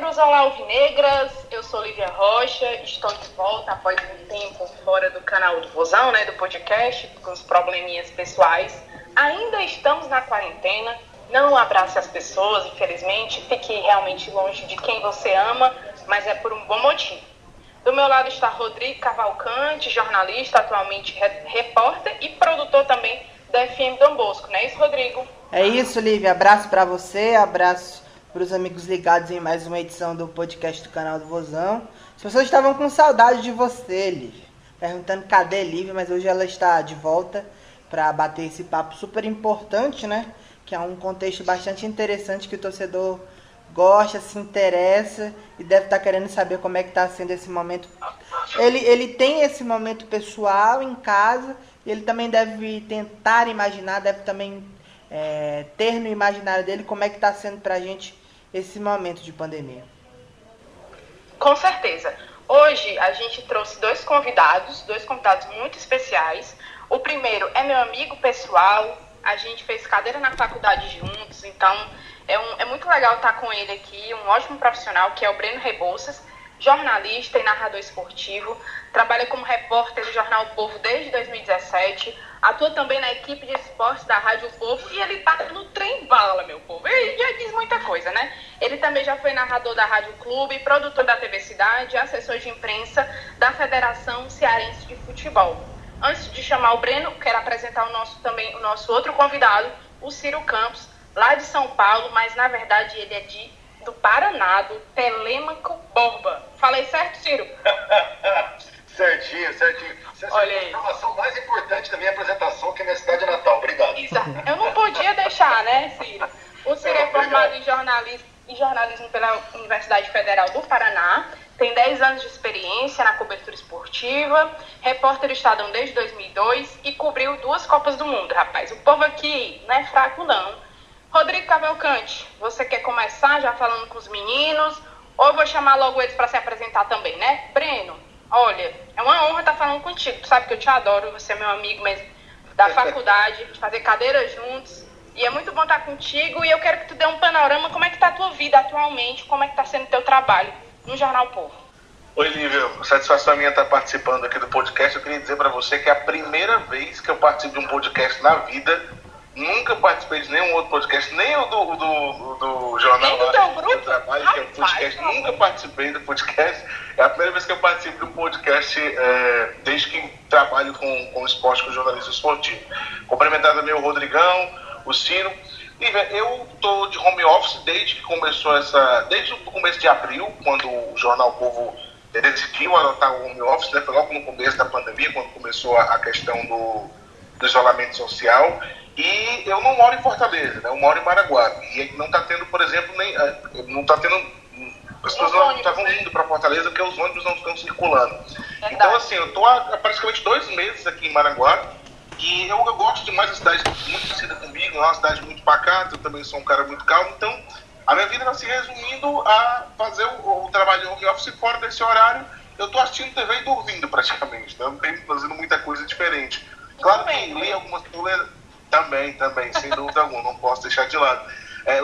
alvinegros, olá alvinegras, eu sou Lívia Rocha, estou de volta após um tempo fora do canal do Vozão, né, do podcast, com os probleminhas pessoais. Ainda estamos na quarentena, não abrace as pessoas, infelizmente, fique realmente longe de quem você ama, mas é por um bom motivo. Do meu lado está Rodrigo Cavalcante, jornalista, atualmente repórter e produtor também da FM Dom Bosco, não é isso, Rodrigo? É isso, Lívia, abraço para você, abraço para os amigos ligados em mais uma edição do podcast do canal do Vozão. As pessoas estavam com saudade de você, Lívia, perguntando cadê Lívia, mas hoje ela está de volta para bater esse papo super importante, né? Que é um contexto bastante interessante que o torcedor gosta, se interessa e deve estar querendo saber como é que está sendo esse momento. Ele tem esse momento pessoal em casa e ele também deve tentar imaginar, deve também ter no imaginário dele como é que está sendo para a gente esse momento de pandemia. Com certeza. Hoje a gente trouxe dois convidados muito especiais. O primeiro é meu amigo pessoal, a gente fez cadeira na faculdade juntos, então é muito legal estar com ele aqui, um ótimo profissional, que é o Breno Rebouças, jornalista e narrador esportivo, trabalha como repórter do Jornal O Povo desde 2017, atua também na equipe de esportes da Rádio O Povo e ele tá no trem bala, meu povo. Ele já diz muita coisa, né? Ele também já foi narrador da Rádio Clube, produtor da TV Cidade, assessor de imprensa da Federação Cearense de Futebol. Antes de chamar o Breno, quero apresentar o nosso outro convidado, o Ciro Campos, lá de São Paulo, mas na verdade ele é do Paraná, do Telêmaco Borba. Falei certo, Ciro? Certinho. Você Olha a aí. informação mais importante da minha apresentação, que é minha cidade natal. Obrigado. Exato. Eu não podia deixar, né, Ciro? O Ciro é formado em jornalismo pela Universidade Federal do Paraná, tem 10 anos de experiência na cobertura esportiva, repórter do Estadão desde 2002 e cobriu 2 Copas do Mundo, rapaz. O povo aqui não é fraco, não. Rodrigo Cavalcante, você quer começar já falando com os meninos? Ou eu vou chamar logo eles para se apresentar também, né? Breno, olha, é uma honra estar falando contigo. Tu sabe que eu te adoro, você é meu amigo mesmo da faculdade, de fazer cadeira juntos. E é muito bom estar contigo e eu quero que tu dê um panorama, como é que tá a tua vida atualmente, como é que tá sendo o teu trabalho no Jornal O Povo. Oi, Lívia. Satisfação minha estar participando aqui do podcast. Eu queria dizer para você que é a primeira vez que eu participo de um podcast na vida. Nunca participei de nenhum outro podcast, nem o do jornal nem do teu grupo? Que eu trabalho, que é o podcast. Nunca participei do podcast. É a primeira vez que eu participo de um podcast desde que trabalho com esporte, com jornalismo esportivo. Cumprimentar também o Rodrigão, o Ciro. Lívia, eu estou de home office desde o começo de abril, quando o Jornal O Povo decidiu adotar o home office, né? Foi logo no começo da pandemia, quando começou a questão do isolamento social. E eu não moro em Fortaleza, né? Eu moro em Maraguá. E não está tendo, por exemplo, as pessoas não estavam indo para Fortaleza porque os ônibus não estão circulando. Verdade. Então, assim, eu estou há praticamente 2 meses aqui em Maraguá. E eu gosto demais da cidade, muito parecida comigo, é uma cidade muito pacata, eu também sou um cara muito calmo. Então, a minha vida está se resumindo a fazer o trabalho home office fora desse horário. Eu estou assistindo TV e dormindo praticamente, então eu não tenho fazendo muita coisa diferente. Claro que li algumas coisas. Também, sem dúvida alguma, não posso deixar de lado.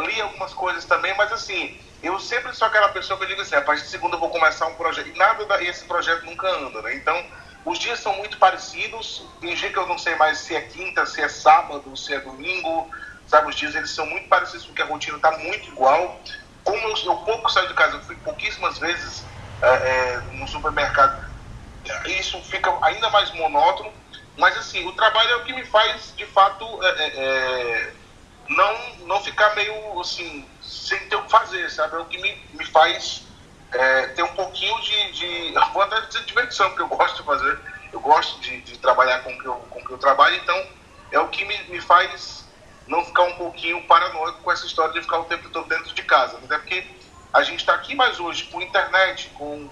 Li algumas coisas também, mas assim, eu sempre sou aquela pessoa que eu digo assim, a partir de segunda eu vou começar um projeto, e esse projeto nunca anda, né? Então, os dias são muito parecidos, tem dia que eu não sei mais se é quinta, se é sábado, se é domingo, sabe? Os dias eles são muito parecidos porque a rotina está muito igual. Como eu pouco saio de casa, eu fui pouquíssimas vezes no supermercado, isso fica ainda mais monótono. Mas assim, o trabalho é o que me faz, de fato, não ficar meio assim, sem ter o que fazer, sabe? É o que me faz ter um pouquinho vou até dizer diversão, porque eu gosto de fazer, eu gosto de trabalhar com o que eu trabalho, então é o que me faz não ficar um pouquinho paranoico com essa história de ficar o tempo todo dentro de casa. Até porque a gente está aqui, mas hoje, com internet, com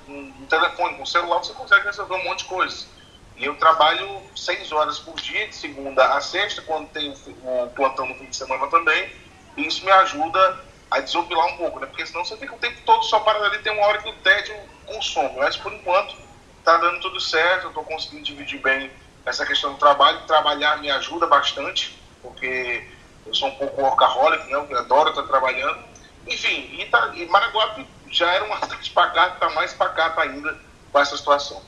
telefone, com celular, você consegue resolver um monte de coisas. E eu trabalho 6 horas por dia, de segunda a sexta, quando tem o plantão no fim de semana também. E isso me ajuda a desopilar um pouco, né? Porque senão você fica o tempo todo só parado ali, tem uma hora que o tédio consome. Mas por enquanto tá dando tudo certo, eu estou conseguindo dividir bem essa questão do trabalho. Trabalhar me ajuda bastante, porque eu sou um pouco workaholic, né? Eu adoro estar trabalhando. Enfim, e Maraguá já era uma cidade pacata, está mais pacata ainda com essa situação.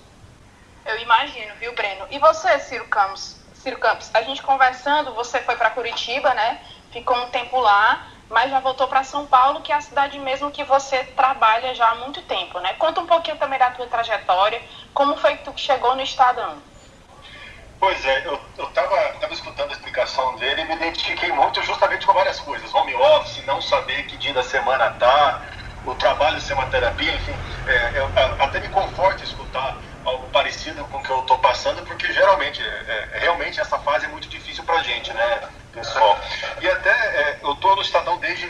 Eu imagino, viu, Breno? E você, Ciro Campos? Ciro Campos, a gente conversando, você foi para Curitiba, né? Ficou um tempo lá, mas já voltou para São Paulo, que é a cidade mesmo que você trabalha já há muito tempo, né? Conta um pouquinho também da tua trajetória, como foi que tu chegou no Estadão? Pois é, eu tava escutando a explicação dele e me identifiquei muito justamente com várias coisas. Home office, não saber que dia da semana tá, o trabalho ser uma terapia, enfim, até me conforta escutar algo parecido com o que eu estou passando, porque geralmente, realmente essa fase é muito difícil pra gente, né, pessoal? E até, eu estou no Estadão desde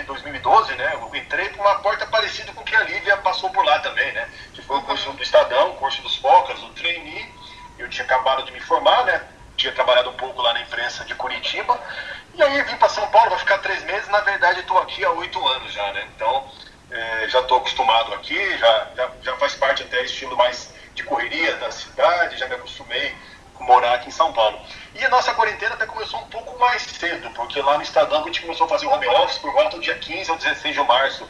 2012, né, eu entrei por uma porta parecida com que a Lívia passou por lá também, né, que foi o curso do Estadão, o curso dos Focas, o trainee. Eu tinha acabado de me formar, né, tinha trabalhado um pouco lá na imprensa de Curitiba, e aí vim para São Paulo, vai ficar 3 meses, na verdade estou aqui há 8 anos já, né, então já estou acostumado aqui, já faz parte até estilo mais de correria da cidade, já me acostumei com morar aqui em São Paulo. E a nossa quarentena até começou um pouco mais cedo, porque lá no Estadão a gente começou a fazer o home office por volta do dia 15 ou 16 de março,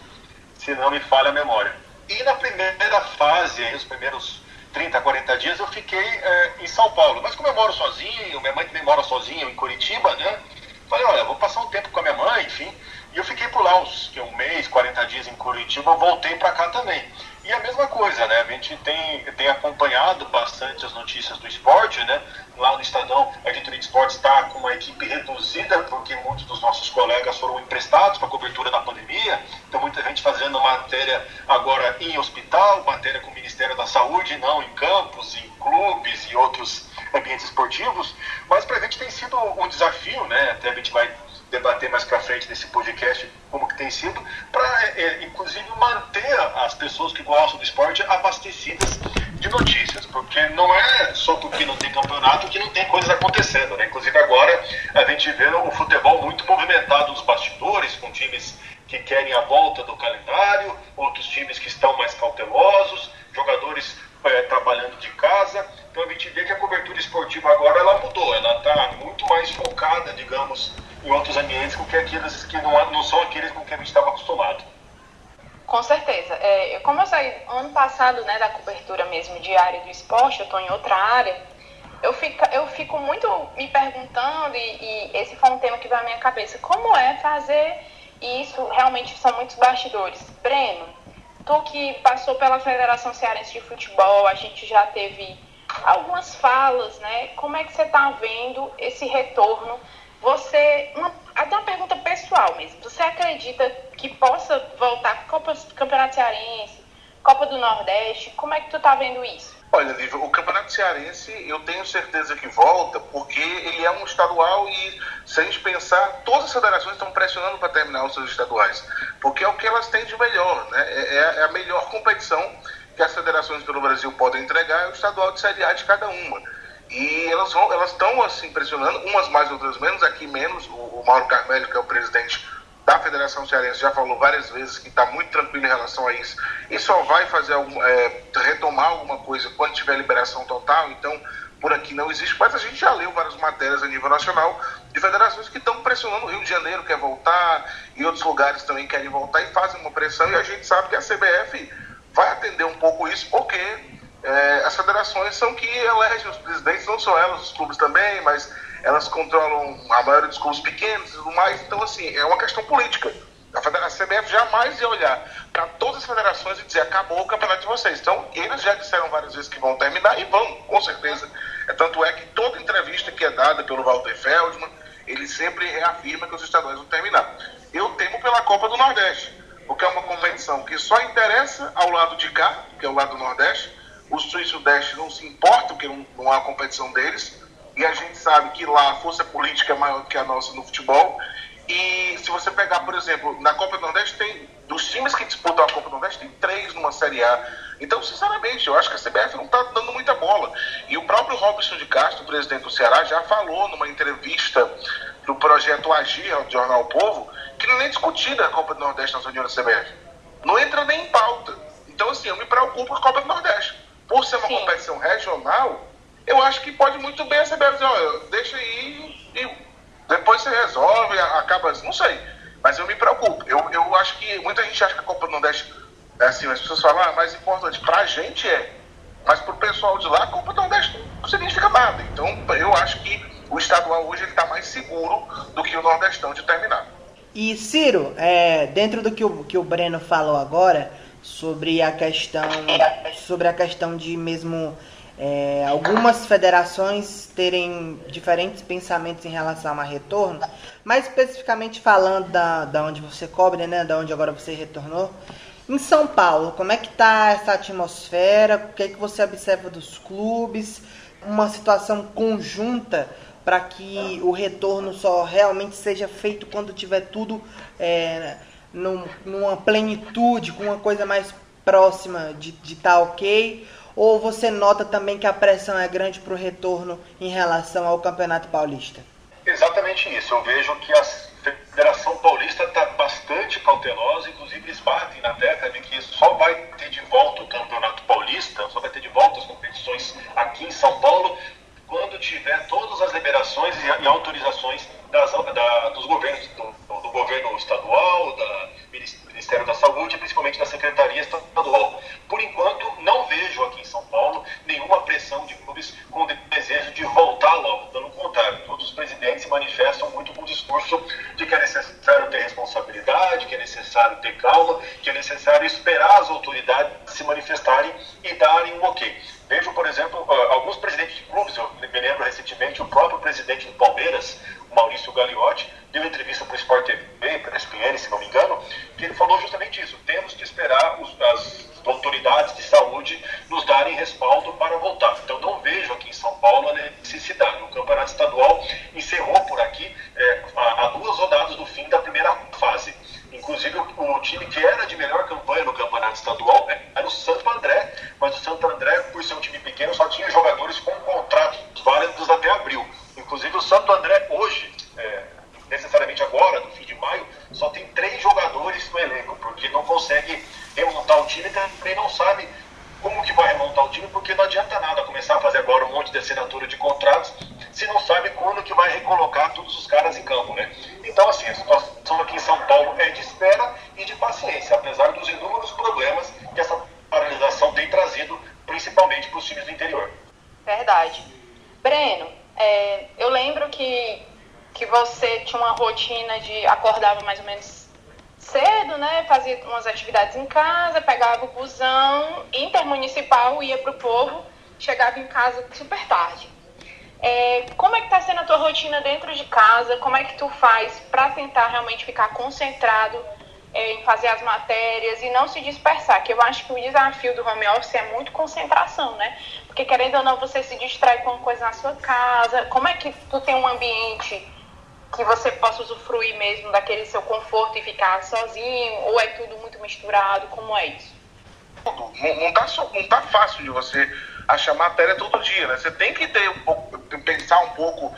se não me falha a memória. E na primeira fase, aí, os primeiros 30, 40 dias, eu fiquei em São Paulo. Mas como eu moro sozinho, minha mãe também mora sozinha em Curitiba, né? Falei, olha, vou passar um tempo com a minha mãe, enfim. E eu fiquei por lá um mês, 40 dias em Curitiba, voltei para cá também. E a mesma coisa, né? A gente tem acompanhado bastante as notícias do esporte, né? Lá no Estadão, a editoria de esportes está com uma equipe reduzida, porque muitos dos nossos colegas foram emprestados para a cobertura da pandemia. Então, muita gente fazendo matéria agora em hospital, matéria com o Ministério da Saúde, não em campos, em clubes e outros ambientes esportivos. Mas para a gente tem sido um desafio, né? Até a gente vai debater mais para frente nesse podcast como que tem sido, para inclusive manter as pessoas que gostam do esporte abastecidas de notícias, porque não é só porque não tem campeonato que não tem coisas acontecendo, né? Inclusive agora a gente vê o futebol muito movimentado nos bastidores, com times que querem a volta do calendário, outros times que estão mais cautelosos, jogadores trabalhando de casa. Então a gente vê que a cobertura esportiva agora ela mudou, ela está muito mais focada, digamos, em outros ambientes com que aqueles que não são aqueles com que a gente estava acostumado. Com certeza. Como eu saí ano passado, né, da cobertura mesmo diária do esporte, eu estou em outra área, eu fico muito me perguntando, e esse foi um tema que veio à minha cabeça, como é fazer isso? Realmente são muitos bastidores. Breno, tu que passou pela Federação Cearense de Futebol, a gente já teve algumas falas, né? Como é que você está vendo esse retorno? Até uma pergunta pessoal mesmo. Você acredita que possa voltar Campeonato Cearense, Copa do Nordeste? Como é que tu tá vendo isso? Olha, Lívia, o Campeonato Cearense eu tenho certeza que volta, porque ele é um estadual e, se a gente pensar, todas as federações estão pressionando para terminar os seus estaduais, porque é o que elas têm de melhor, né? É a melhor competição que as federações pelo Brasil podem entregar, é o estadual de Série A de cada uma. E elas estão assim pressionando, umas mais, outras menos, aqui menos. O Mauro Carmelho, que é o presidente da Federação Cearense, já falou várias vezes que está muito tranquilo em relação a isso e só vai fazer retomar alguma coisa quando tiver liberação total. Então, por aqui não existe, mas a gente já leu várias matérias a nível nacional de federações que estão pressionando. O Rio de Janeiro quer voltar, e outros lugares também querem voltar e fazem uma pressão, e a gente sabe que a CBF vai atender um pouco isso, porque as federações são que elegem os presidentes, não só elas, os clubes também, mas elas controlam a maioria dos clubes pequenos e tudo mais. Então, assim, é uma questão política. A CBF jamais ia olhar para todas as federações e dizer: acabou o campeonato de vocês. Então, eles já disseram várias vezes que vão terminar, e vão, com certeza. Tanto é que toda entrevista que é dada pelo Walter Feldman, ele sempre reafirma que os estaduais vão terminar. Eu temo pela Copa do Nordeste, porque é uma competição que só interessa ao lado de cá, que é o lado do Nordeste. O Sul e Sudeste não se importam, porque não há competição deles, e a gente sabe que lá a força política é maior do que a nossa no futebol. E se você pegar, por exemplo, na Copa do Nordeste, dos times que disputam a Copa do Nordeste, tem 3 numa Série A. Então, sinceramente, eu acho que a CBF não está dando muita bola. E o próprio Robson de Castro, presidente do Ceará, já falou numa entrevista do projeto Agir, do Jornal O Povo, que não é nem discutida a Copa do Nordeste nas reuniões da CBF. Não entra nem em pauta. Então, assim, eu me preocupo com a Copa do Nordeste. Por ser uma competição regional, eu acho que pode muito bem a CBF dizer: olha, deixa aí e depois você resolve, acaba, não sei. Mas eu me preocupo. Eu acho que muita gente acha que a Copa do Nordeste assim, as pessoas falam, mais importante pra gente mas pro pessoal de lá, a Copa do Nordeste não significa nada. Então, eu acho que o estadual hoje ele tá mais seguro do que o Nordestão de terminar. E Ciro, dentro do que o Breno falou agora, sobre a questão de mesmo algumas federações terem diferentes pensamentos em relação a retorno, mais especificamente falando da onde você cobre, né, da onde agora você retornou, em São Paulo, como é que tá essa atmosfera, o que é que você observa dos clubes, uma situação conjunta para que o retorno só realmente seja feito quando tiver tudo numa plenitude, com uma coisa mais próxima de estar ok? Ou você nota também que a pressão é grande para o retorno em relação ao Campeonato Paulista? Exatamente isso. Eu vejo que a Federação Paulista está bastante cautelosa, inclusive eles batem na tecla de que só vai ter de volta o Campeonato Paulista, só vai ter de volta as competições aqui em São Paulo, quando tiver todas as liberações e autorizações dos governos, do governo estadual, do Ministério da Saúde, principalmente da Secretaria Estadual. Por enquanto, não vejo aqui em São Paulo nenhuma pressão de clubes com o desejo de voltar logo. Pelo contrário, todos os presidentes se manifestam muito com o discurso de que é necessário ter responsabilidade, que é necessário ter calma, que é necessário esperar as autoridades se manifestarem e darem um ok. Vejo, por exemplo, alguns presidentes de clubes, eu me lembro recentemente, o próprio presidente do Palmeiras, o Maurício Gagliotti, deu entrevista para o Sport TV, para a ESPN, se não me engano, que ele falou justamente isso. Temos que esperar as autoridades de saúde nos darem respaldo para voltar. Então não vejo aqui em São Paulo a necessidade. O Campeonato Estadual encerrou por aqui há 2 rodadas do fim da primeira fase. Inclusive o time que era de melhor campanha no Campeonato Estadual era o Santo André, mas o Santo André, por ser um time pequeno, só tinha jogadores com contratos válidos até abril. Inclusive o Santo André hoje, necessariamente agora, no fim de maio, só tem 3 jogadores no elenco, porque não consegue remontar o time, também não sabe como que vai remontar o time, porque não adianta nada começar a fazer agora um monte de assinatura de contratos se não sabe quando que vai recolocar todos os caras em campo, né? Então, assim, a situação aqui em São Paulo é de espera e de paciência, apesar dos inúmeros problemas que essa paralisação tem trazido, principalmente para os times do interior. Verdade. Breno, eu lembro que você tinha uma rotina de acordava mais ou menos cedo, né? Fazia umas atividades em casa, pegava o busão intermunicipal, ia pro Povo, chegava em casa super tarde. Como é que tá sendo a tua rotina dentro de casa? Como é que tu faz para tentar realmente ficar concentrado em fazer as matérias e não se dispersar? Que eu acho que o desafio do home office é muito concentração, né? Porque querendo ou não, você se distrai com uma coisa na sua casa. Como é que tu tem um ambiente que você possa usufruir mesmo daquele seu conforto e ficar sozinho? Ou é tudo muito misturado? Como é isso? Não tá fácil de você achar matéria todo dia, né? Você tem que pensar um pouco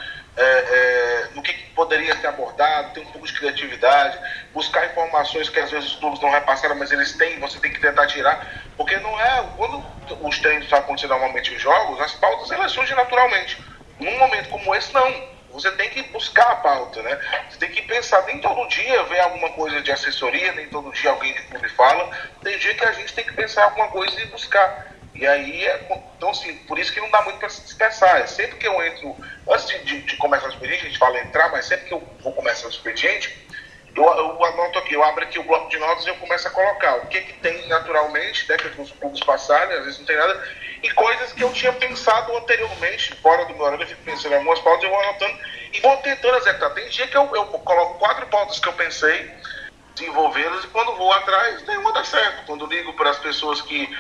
no que poderia ser abordado, ter um pouco de criatividade, buscar informações que às vezes os clubes não repassaram, mas eles têm, você tem que tentar tirar, porque não é, quando os treinos acontecem normalmente em jogos, as pautas elas surgem naturalmente. Num momento como esse, não. Você tem que buscar a pauta, né? Você tem que pensar, nem todo dia vem alguma coisa de assessoria, nem todo dia alguém de clube fala. Tem dia que a gente tem que pensar alguma coisa e buscar. E aí, então assim, por isso que não dá muito para se dispersar. Sempre que eu entro, antes de começar o expediente, a gente fala entrar, mas sempre que eu vou começar o expediente, eu anoto aqui, eu abro aqui o bloco de notas e eu começo a colocar o que tem naturalmente, né, que os clubes passarem, às vezes não tem nada, e coisas que eu tinha pensado anteriormente, fora do meu horário, eu fico pensando em algumas pautas, eu vou anotando e vou tentando executar. Tem dia que eu coloco 4 pautas que eu pensei, desenvolvê-las, e quando vou atrás, nenhuma dá certo. Quando ligo para as pessoas que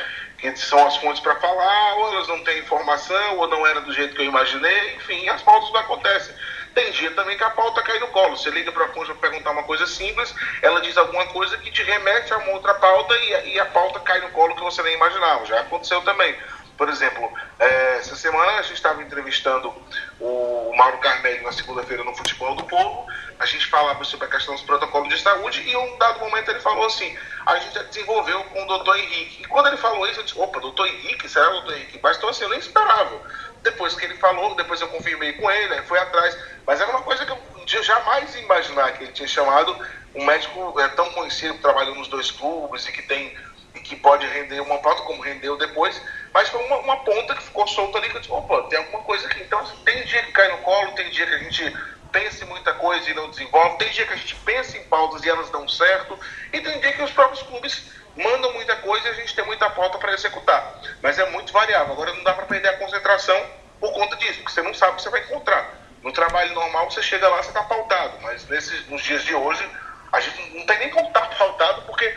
são as fontes para falar, ou elas não têm informação, ou não era do jeito que eu imaginei, enfim, as pautas não acontecem. Tem dia também que a pauta cai no colo. Você liga para a fonte para perguntar uma coisa simples, ela diz alguma coisa que te remete a uma outra pauta e a pauta cai no colo que você nem imaginava. Já aconteceu também. Por exemplo, essa semana a gente estava entrevistando o Mauro Carmelli na segunda-feira no Futebol do Povo. A gente falava sobre a questão dos protocolos de saúde e em um dado momento ele falou assim, a gente já desenvolveu com o doutor Henrique. E quando ele falou isso, eu disse, opa, doutor Henrique? Será o doutor Henrique? Mas então assim, eu nem esperava. Depois que ele falou, depois eu confirmei com ele, aí foi atrás. Mas era uma coisa que eu jamais ia imaginar, que ele tinha chamado um médico tão conhecido, que trabalhou nos 2 clubes e que tem e que pode render uma pauta, como rendeu depois, mas foi uma ponta que ficou solta ali, que eu disse, opa, tem alguma coisa aqui. Então, tem dia que cai no colo, tem dia que a gente pensa em muita coisa e não desenvolve, tem dia que a gente pensa em pautas e elas dão certo, e tem dia que os próprios clubes mandam muita coisa e a gente tem muita pauta para executar. Mas é muito variável. Agora não dá para perder a concentração por conta disso, porque você não sabe o que você vai encontrar. No trabalho normal, você chega lá, você está pautado, mas nos dias de hoje, a gente não tem nem como estar pautado, porque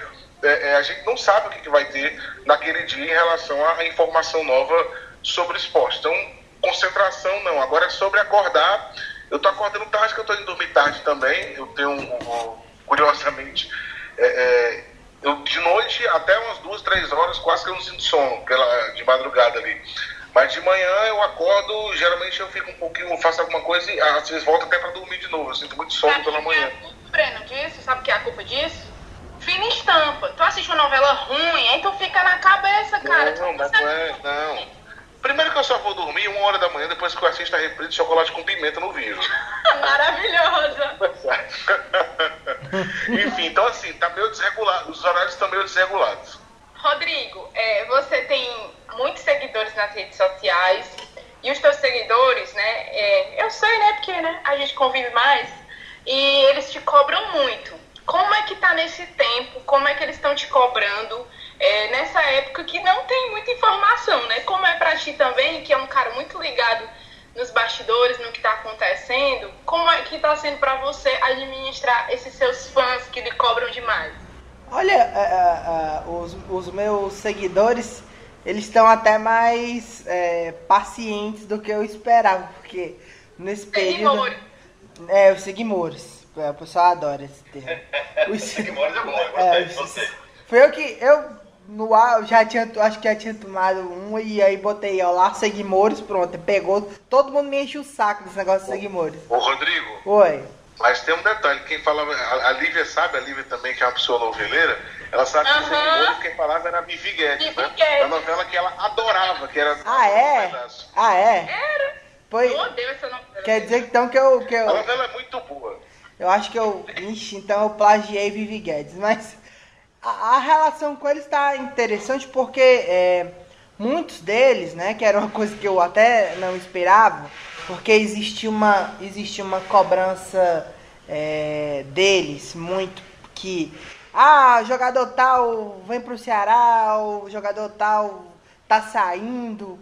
a gente não sabe o que vai ter naquele dia em relação à informação nova sobre esporte. Então, concentração não. Agora é sobre acordar. Eu estou acordando tarde, que eu estou indo dormir tarde também. Eu tenho, curiosamente, eu de noite até umas 2, 3 horas, quase que eu não sinto sono, de madrugada ali. Mas de manhã eu acordo, geralmente eu fico um pouquinho, faço alguma coisa e às vezes volto até para dormir de novo. Eu sinto muito sono pela manhã. Breno, disso, sabe o que é a culpa disso? Fina estampa. Tu assiste uma novela ruim, aí tu fica na cabeça, cara. Não, mas não. Primeiro que eu só vou dormir 1 hora da manhã, depois que eu assisto a reprise de Chocolate com Pimenta no Vivo. Maravilhosa. Enfim, então assim, tá meio desregulado, os horários estão meio desregulados. Rodrigo, você tem muitos seguidores nas redes sociais, e os teus seguidores, né, eu sei, né, porque né, a gente convive mais, e eles te cobram muito. Como é que tá nesse tempo? Como é que eles estão te cobrando nessa época que não tem muita informação, né? Como é pra ti também, que é um cara muito ligado nos bastidores, no que tá acontecendo, como é que tá sendo pra você administrar esses seus fãs que lhe cobram demais? Olha, os meus seguidores, eles estão até mais pacientes do que eu esperava, porque nesse período... Os seguimores. O pessoal adora esse termo. Os seguimores é bom, eu gostei de você. Foi eu no ar, acho que já tinha tomado um, e aí botei lá, seguimores, pronto, pegou, todo mundo me enche o saco desse negócio de seguimores. Ô Rodrigo. Oi. Mas tem um detalhe, quem falava, a Lívia sabe, a Lívia também, que é uma pessoa noveleira, ela sabe que seguimores, quem falava era a Vivi Guedes, né? A novela que ela adorava, que era... Ah, é? Ah, é? Era. Foi... Eu odeio essa novela. Quer dizer então que eu... A novela é muito boa. Eu acho que então eu plagiei Vivi Guedes, mas a relação com eles tá interessante porque muitos deles, né, que era uma coisa que eu até não esperava, porque existia uma cobrança deles muito que jogador tal vem pro Ceará, o jogador tal tá saindo,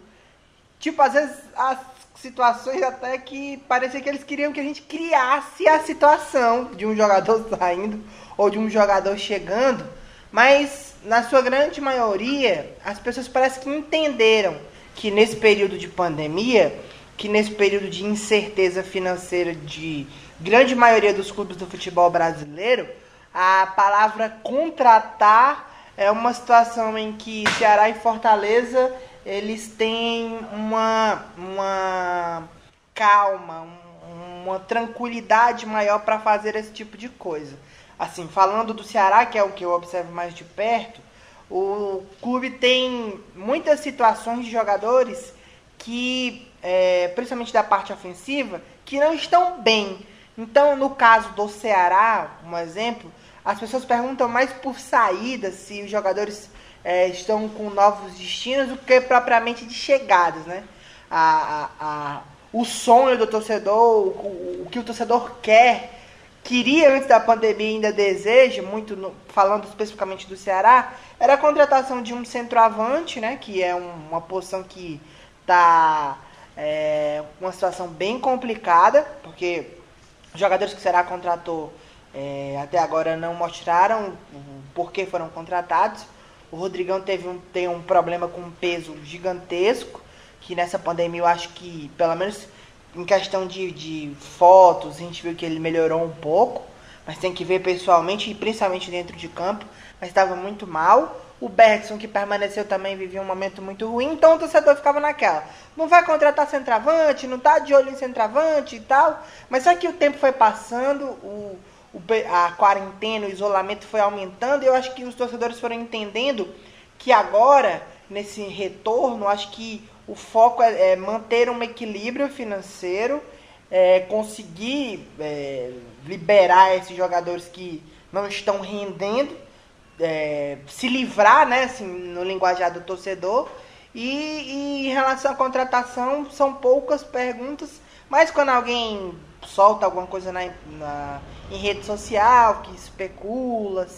tipo, às vezes as situações até que parecia que eles queriam que a gente criasse a situação de um jogador saindo ou de um jogador chegando, mas na sua grande maioria as pessoas parecem que entenderam que nesse período de pandemia, que nesse período de incerteza financeira de grande maioria dos clubes do futebol brasileiro, a palavra contratar é uma situação em que Ceará e Fortaleza eles têm uma calma, uma tranquilidade maior para fazer esse tipo de coisa. Assim, falando do Ceará, que é o que eu observo mais de perto, o clube tem muitas situações de jogadores que, principalmente da parte ofensiva, que não estão bem. Então, no caso do Ceará, um exemplo, as pessoas perguntam mais por saídas, se os jogadores estão com novos destinos do que propriamente de chegadas, né? O sonho do torcedor, o que o torcedor queria antes da pandemia e ainda deseja, falando especificamente do Ceará, era a contratação de um centroavante, né? Que é uma posição que está uma situação bem complicada, porque os jogadores que o Ceará contratou até agora não mostraram por que foram contratados. O Rodrigão tem um problema com um peso gigantesco, que nessa pandemia eu acho que, pelo menos em questão de fotos, a gente viu que ele melhorou um pouco, mas tem que ver pessoalmente e principalmente dentro de campo, mas estava muito mal. O Bergson, que permaneceu, também vivia um momento muito ruim, então o torcedor ficava naquela. Não vai contratar centroavante, não tá de olho em centroavante e tal, mas só que o tempo foi passando, a quarentena, o isolamento foi aumentando, e eu acho que os torcedores foram entendendo que agora, nesse retorno, acho que o foco é manter um equilíbrio financeiro, conseguir liberar esses jogadores que não estão rendendo, se livrar, né, assim, no linguajar do torcedor. E em relação à contratação, são poucas perguntas, mas quando alguém solta alguma coisa em rede social, que especula,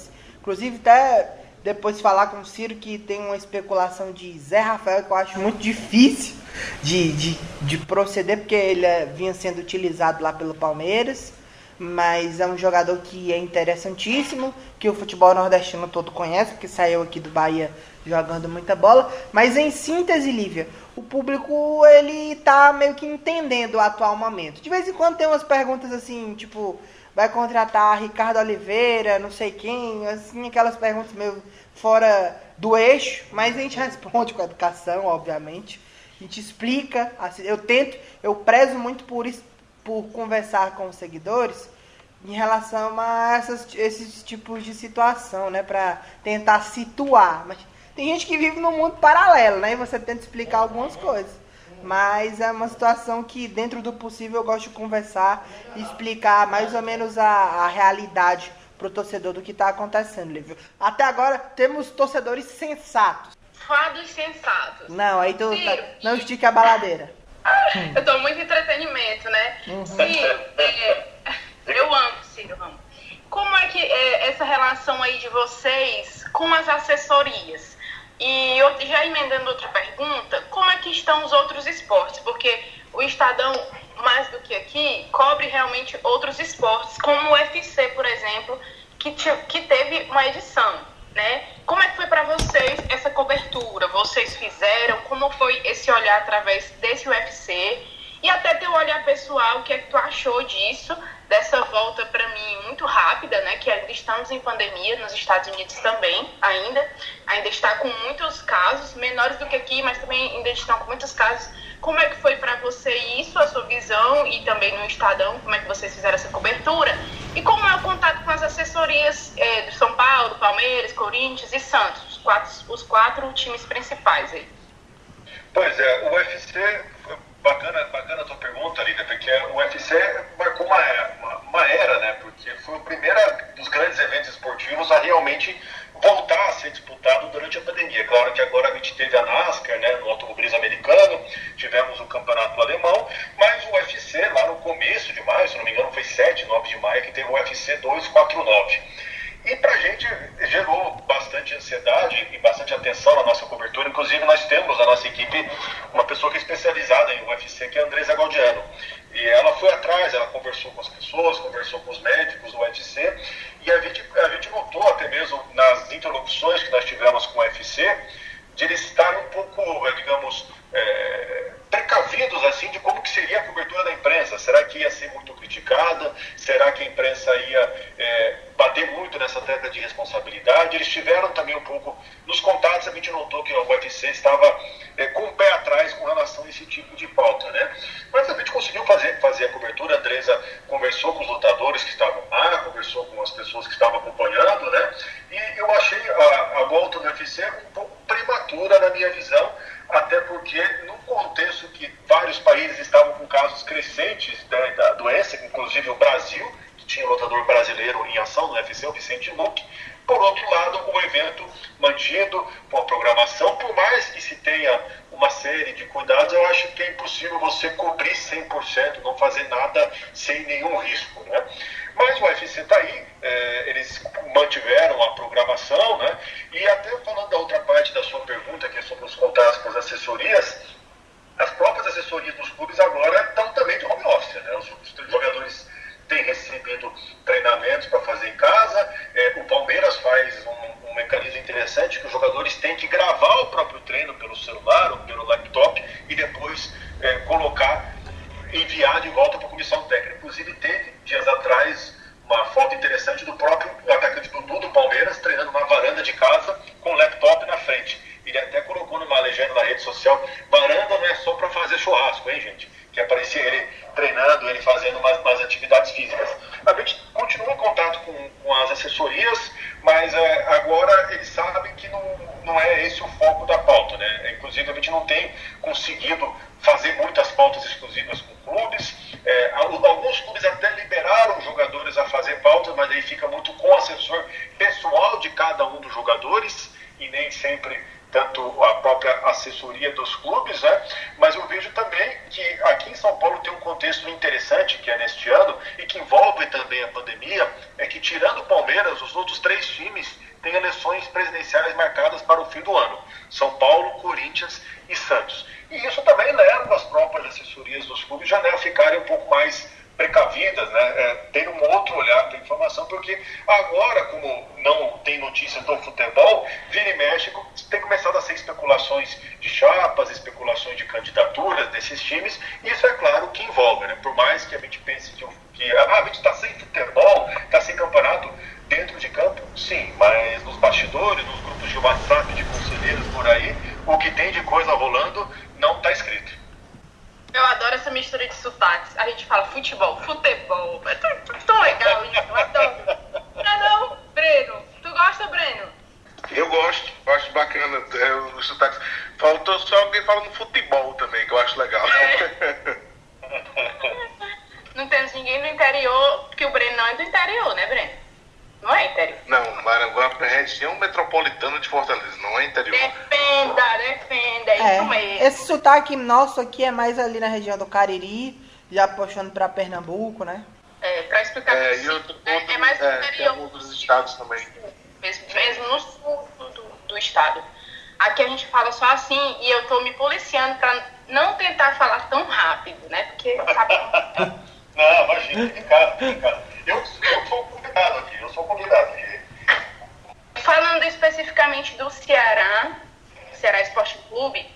inclusive até depois falar com o Ciro que tem uma especulação de Zé Rafael, que eu acho muito difícil de proceder, porque ele vinha sendo utilizado lá pelo Palmeiras, mas é um jogador que é interessantíssimo, que o futebol nordestino todo conhece, porque saiu aqui do Bahia jogando muita bola. Mas em síntese, Lívia, o público ele tá meio que entendendo o atual momento. De vez em quando tem umas perguntas assim, tipo, vai contratar Ricardo Oliveira, não sei quem, assim, aquelas perguntas meio fora do eixo, mas a gente responde com educação, obviamente. A gente explica, assim, eu prezo muito por isso, por conversar com os seguidores em relação a esses tipos de situação, né, para tentar situar. Mas tem gente que vive num mundo paralelo, né, e você tenta explicar algumas coisas. Mas é uma situação que, dentro do possível, eu gosto de conversar e explicar mais ou menos a realidade pro torcedor do que está acontecendo, Lívia. Até agora, temos torcedores sensatos. Fados sensatos. Não, aí tu não estica a baladeira. Eu tô muito entretenimento, né? Ciro, eu amo, Ciro, amo. Como é que essa relação aí de vocês com as assessorias? E eu já emendando outra pergunta, como é que estão os outros esportes? Porque o Estadão, mais do que aqui, cobre realmente outros esportes, como o UFC, por exemplo, que teve uma edição, né? Como é que foi para vocês essa cobertura? Vocês fizeram? Como foi esse olhar através desse UFC? E até teu olhar pessoal, o que é que tu achou disso? Dessa volta, para mim, muito rápida, né? Que ainda estamos em pandemia, nos Estados Unidos também, ainda está com muitos casos, menores do que aqui, mas também ainda estão com muitos casos. Como é que foi para você isso, a sua visão, e também no Estadão, como é que vocês fizeram essa cobertura? E como é o contato com as assessorias do São Paulo, Palmeiras, Corinthians e Santos, os quatro times principais aí? Pois é, o UFC, bacana a tua pergunta, Lívia, porque o UFC marcou uma era, né? Porque foi o primeiro dos grandes eventos esportivos a realmente voltar a ser disputado durante a pandemia. Claro que agora a gente teve a NASCAR, né, no automobilismo americano, tivemos o campeonato alemão, mas o UFC lá no começo de maio, se não me engano foi 7, 9 de maio, que teve o UFC 249. E pra gente gerou bastante ansiedade e bastante atenção na nossa cobertura. Inclusive nós temos na nossa equipe uma pessoa que é especializada em UFC, que é a Andresa Galdiano. E ela foi atrás, ela conversou com as pessoas, conversou com os médicos do UFC, e a gente notou até mesmo nas interlocuções que nós tivemos com o UFC, de eles estarem um pouco, digamos, precavidos assim, de como que seria a cobertura da imprensa. Será que ia ser muito criticada? Será que a imprensa ia bater muito nessa tecla de responsabilidade? Eles tiveram também um pouco, nos contatos a gente notou que o UFC estava com o pé atrás com relação a esse tipo de pauta, né? Mas a gente conseguiu fazer a cobertura. A Andresa conversou com os lutadores que estavam lá, conversou com as pessoas que estavam acompanhando, né? E eu achei a volta do UFC um pouco prematura na minha visão, até porque num contexto que vários países estavam com casos crescentes da doença, inclusive o Brasil, que tinha lutador brasileiro em ação no UFC, o Vicente Luque. Por outro lado, o evento mantido com a programação, por mais que se tenha uma série de cuidados, eu acho que é impossível você cobrir 100%, não fazer nada sem nenhum risco, né? Mas o UFC está aí, eles mantiveram a programação, né? E até falando da outra parte da sua pergunta, que é sobre os contatos com as assessorias, as próprias assessorias dos clubes agora estão também de home office, né? Os jogadores têm recebido treinamentos para fazer em casa. O Palmeiras faz um mecanismo interessante, que os jogadores têm que gravar o próprio treino pelo celular ou pelo laptop e depois enviar de volta para a comissão técnica. Inclusive teve dias atrás uma foto interessante do próprio atacante Dudu do Palmeiras treinando uma varanda de casa com o laptop na frente. Ele até colocou numa legenda na rede social: varanda não é só para fazer churrasco, hein, gente? Que aparecia ele treinando, ele fazendo umas atividades físicas. A gente continua em contato com as assessorias, mas agora eles sabem que não é esse o foco da pauta, né? Inclusive a gente não tem conseguido fazer muitas pautas exclusivas com clubes. Alguns clubes até liberaram os jogadores a fazer pautas, mas aí fica muito com o assessor pessoal de cada um dos e nem sempre tanto a própria assessoria dos clubes, né? Mas eu vejo também que aqui em São Paulo tem um contexto interessante, que é neste ano, e que envolve também a pandemia, é que tirando o Palmeiras, os outros 3 times têm eleições presidenciais marcadas para o fim do ano. São Paulo, Corinthians e Santos. E isso também leva as próprias assessorias dos clubes já, né, a ficarem um pouco mais precavidas, né, ter um outro olhar para a informação, porque agora, como não tem notícias do futebol, vira e mexe, tem começado a ser especulações de chapas, especulações de candidaturas desses times, e isso é claro que envolve, né, por mais que a gente pense que a gente está sem futebol, está sem campeonato, dentro de campo, sim, mas nos bastidores, nos grupos de WhatsApp, de conselheiros por aí, o que tem de coisa rolando não está escrito. Eu adoro essa mistura de sotaques. A gente fala futebol. É tão legal isso, eu adoro. Não, Breno? Tu gosta, Breno? Eu gosto, acho bacana os sotaques. Faltou só alguém falando futebol também, que eu acho legal. Não temos ninguém no interior, porque o Breno não é do interior, né, Breno? Não é interior. Não, Maranguá é região metropolitana de Fortaleza, não é interior. Defenda, é isso mesmo. Esse sotaque nosso aqui é mais ali na região do Cariri, já puxando pra Pernambuco, né? Pra explicar pra você, é mais no interior. Tem outros estados também. Mesmo no sul do estado. Aqui a gente fala só assim, e eu tô me policiando pra não tentar falar tão rápido, né? Porque sabe. Não, imagina, cara. Eu sou convidado aqui, Falando especificamente do Ceará Esporte Clube,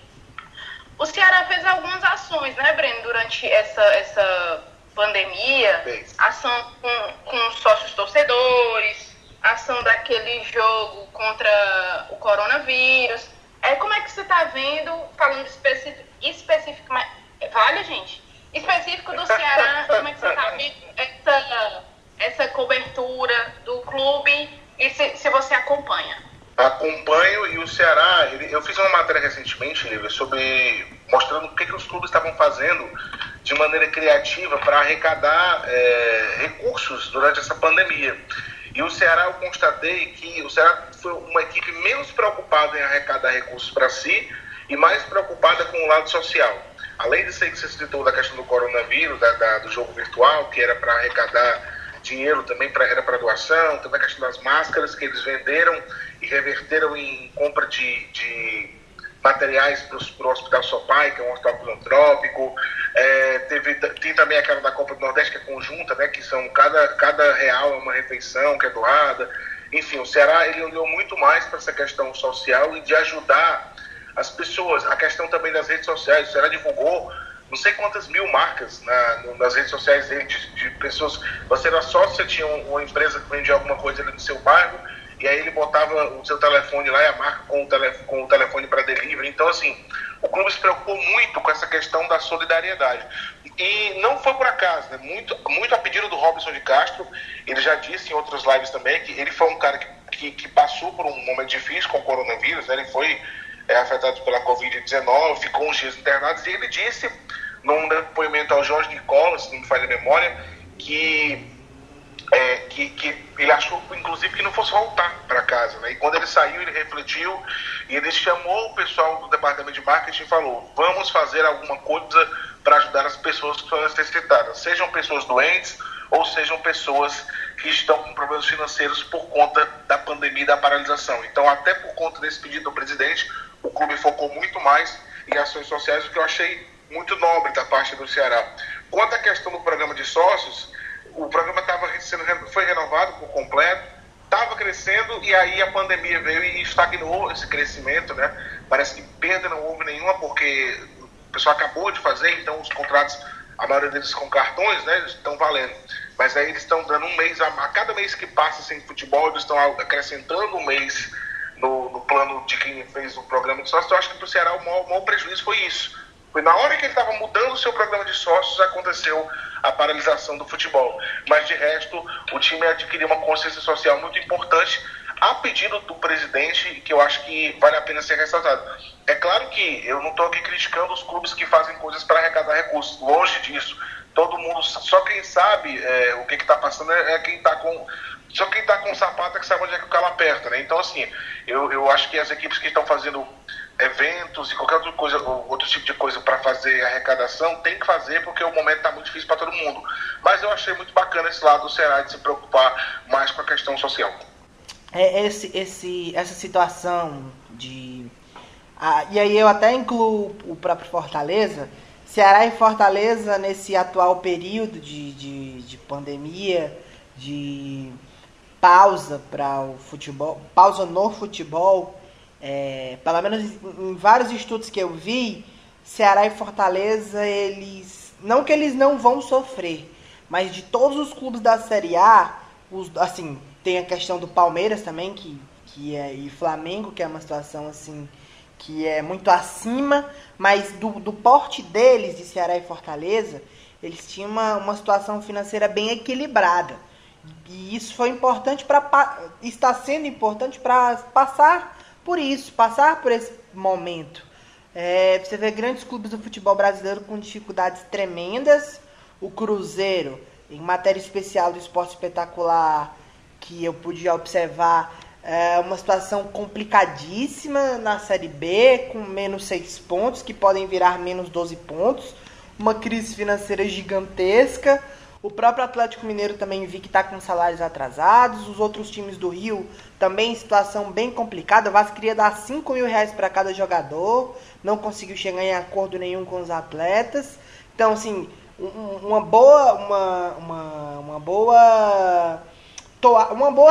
o Ceará fez algumas ações, né, Breno, durante essa pandemia, ação com sócios torcedores, ação daquele jogo contra o coronavírus. Como é que você está vendo, falando especificamente, vale, gente? Específico do Ceará, como é que você está vendo essa cobertura do clube e se você acompanha? Acompanho, e o Ceará, eu fiz uma matéria recentemente, Lívia, mostrando o que os clubes estavam fazendo de maneira criativa para arrecadar recursos durante essa pandemia. E o Ceará, eu constatei que o Ceará foi uma equipe menos preocupada em arrecadar recursos para si e mais preocupada com o lado social. Além disso aí que você citou da questão do coronavírus, do jogo virtual, que era para arrecadar dinheiro também, era para doação, também a questão das máscaras que eles venderam e reverteram em compra de materiais para o Hospital Sopai, que é um hospital filantrópico. Tem também aquela da Copa do Nordeste, que é conjunta, né, que são cada real é uma refeição que é doada. Enfim, o Ceará ele olhou muito mais para essa questão social e de ajudar as pessoas. A questão também das redes sociais, o Ceará divulgou não sei quantas mil marcas nas redes sociais dele, de pessoas. Você era sócio, você tinha uma empresa que vendia alguma coisa ali no seu bairro, e aí ele botava o seu telefone lá e a marca com o telefone para delivery. Então, assim, o clube se preocupou muito com essa questão da solidariedade. E não foi por acaso, né? Muito a pedido do Robson de Castro. Ele já disse em outras lives também que ele foi um cara que passou por um momento difícil com o coronavírus, né? Ele foi afetado pela Covid-19, ficou uns dias internado, e ele disse, num depoimento ao Jorge Nicola, se não me falha a memória, que ele achou, inclusive, que não fosse voltar para casa, né? E quando ele saiu, ele refletiu e ele chamou o pessoal do departamento de marketing e falou: vamos fazer alguma coisa para ajudar as pessoas que estão necessitadas, sejam pessoas doentes ou sejam pessoas que estão com problemas financeiros por conta da pandemia e da paralisação. Então, até por conta desse pedido do presidente, o clube focou muito mais em ações sociais, o que eu achei muito nobre da parte do Ceará. Quanto à questão do programa de sócios, o programa foi renovado por completo, estava crescendo, e aí a pandemia veio e estagnou esse crescimento, né? Parece que perda não houve nenhuma, porque o pessoal acabou de fazer, então os contratos, a maioria deles com cartões, né, estão valendo. Mas aí eles estão dando um mês, a cada mês que passa sem futebol, eles estão acrescentando um mês no plano de quem fez o programa de sócios. Eu acho que para o Ceará o maior prejuízo foi isso. Foi na hora que ele estava mudando o seu programa de sócios, aconteceu a paralisação do futebol. Mas de resto, o time adquiriu uma consciência social muito importante, a pedido do presidente, que eu acho que vale a pena ser ressaltado. É claro que eu não estou aqui criticando os clubes que fazem coisas para arrecadar recursos, longe disso. Todo mundo, só quem sabe o que está passando é quem está com Só quem está com o sapato é que sabe onde é que o calo aperta, né? Então, assim, eu acho que as equipes que estão fazendo eventos e qualquer outra coisa, outro tipo de coisa para fazer arrecadação, tem que fazer porque o momento está muito difícil para todo mundo. Mas eu achei muito bacana esse lado do Ceará de se preocupar mais com a questão social. Essa situação de... e aí eu até incluo o próprio Fortaleza. Ceará e Fortaleza, nesse atual período de pandemia, de pausa para o futebol, pausa no futebol, pelo menos em vários estudos que eu vi, Ceará e Fortaleza, não que eles não vão sofrer, mas de todos os clubes da Série A, assim, tem a questão do Palmeiras também, e Flamengo, que é uma situação assim, que é muito acima, mas do porte deles, de Ceará e Fortaleza, eles tinham uma situação financeira bem equilibrada. E isso foi importante está sendo importante para passar por isso, passar por esse momento. Você vê grandes clubes do futebol brasileiro com dificuldades tremendas. O Cruzeiro, em matéria especial do Esporte Espetacular, que eu pude observar, uma situação complicadíssima na Série B, com menos 6 pontos, que podem virar menos 12 pontos. Uma crise financeira gigantesca. O próprio Atlético Mineiro também vi que está com salários atrasados. Os outros times do Rio também em situação bem complicada. O Vasco queria dar R$5.000 para cada jogador. Não conseguiu chegar em acordo nenhum com os atletas. Então, assim, uma boa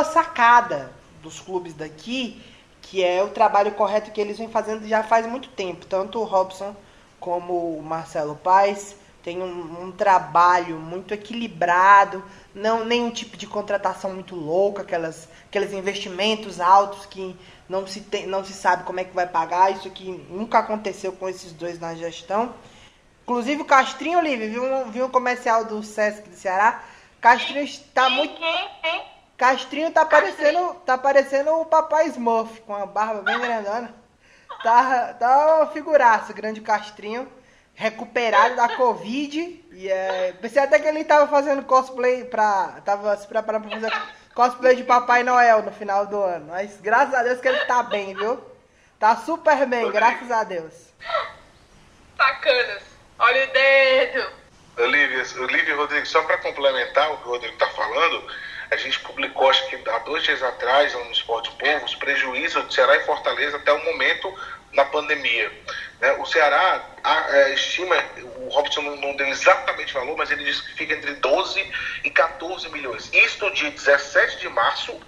sacada dos clubes daqui, que é o trabalho correto que eles vêm fazendo já faz muito tempo. Tanto o Robson como o Marcelo Paes tem um trabalho muito equilibrado, nenhum tipo de contratação muito louca, aqueles investimentos altos que não se sabe como é que vai pagar. Isso aqui nunca aconteceu com esses dois na gestão. Inclusive o Castrinho, Olívia, viu um comercial do Sesc do Ceará? Castrinho está muito... Castrinho tá parecendo o Papai Smurf, com a barba bem grandona. Tá uma figuraça, grande Castrinho, recuperado da Covid. E pensei até que ele tava fazendo cosplay, tava se preparando pra fazer cosplay de Papai Noel no final do ano. Mas graças a Deus que ele tá bem, viu? Tá super bem, graças a Deus. Sacanas, olha o dedo. Olívia e Rodrigo, só para complementar o que o Rodrigo tá falando, a gente publicou, acho que há 2 dias atrás, no Esporte Povo, os prejuízos de Ceará e Fortaleza até o momento na pandemia. O Ceará estima, o Robson não deu exatamente o valor, mas ele diz que fica entre 12 e 14 milhões. Isto de 17 de março,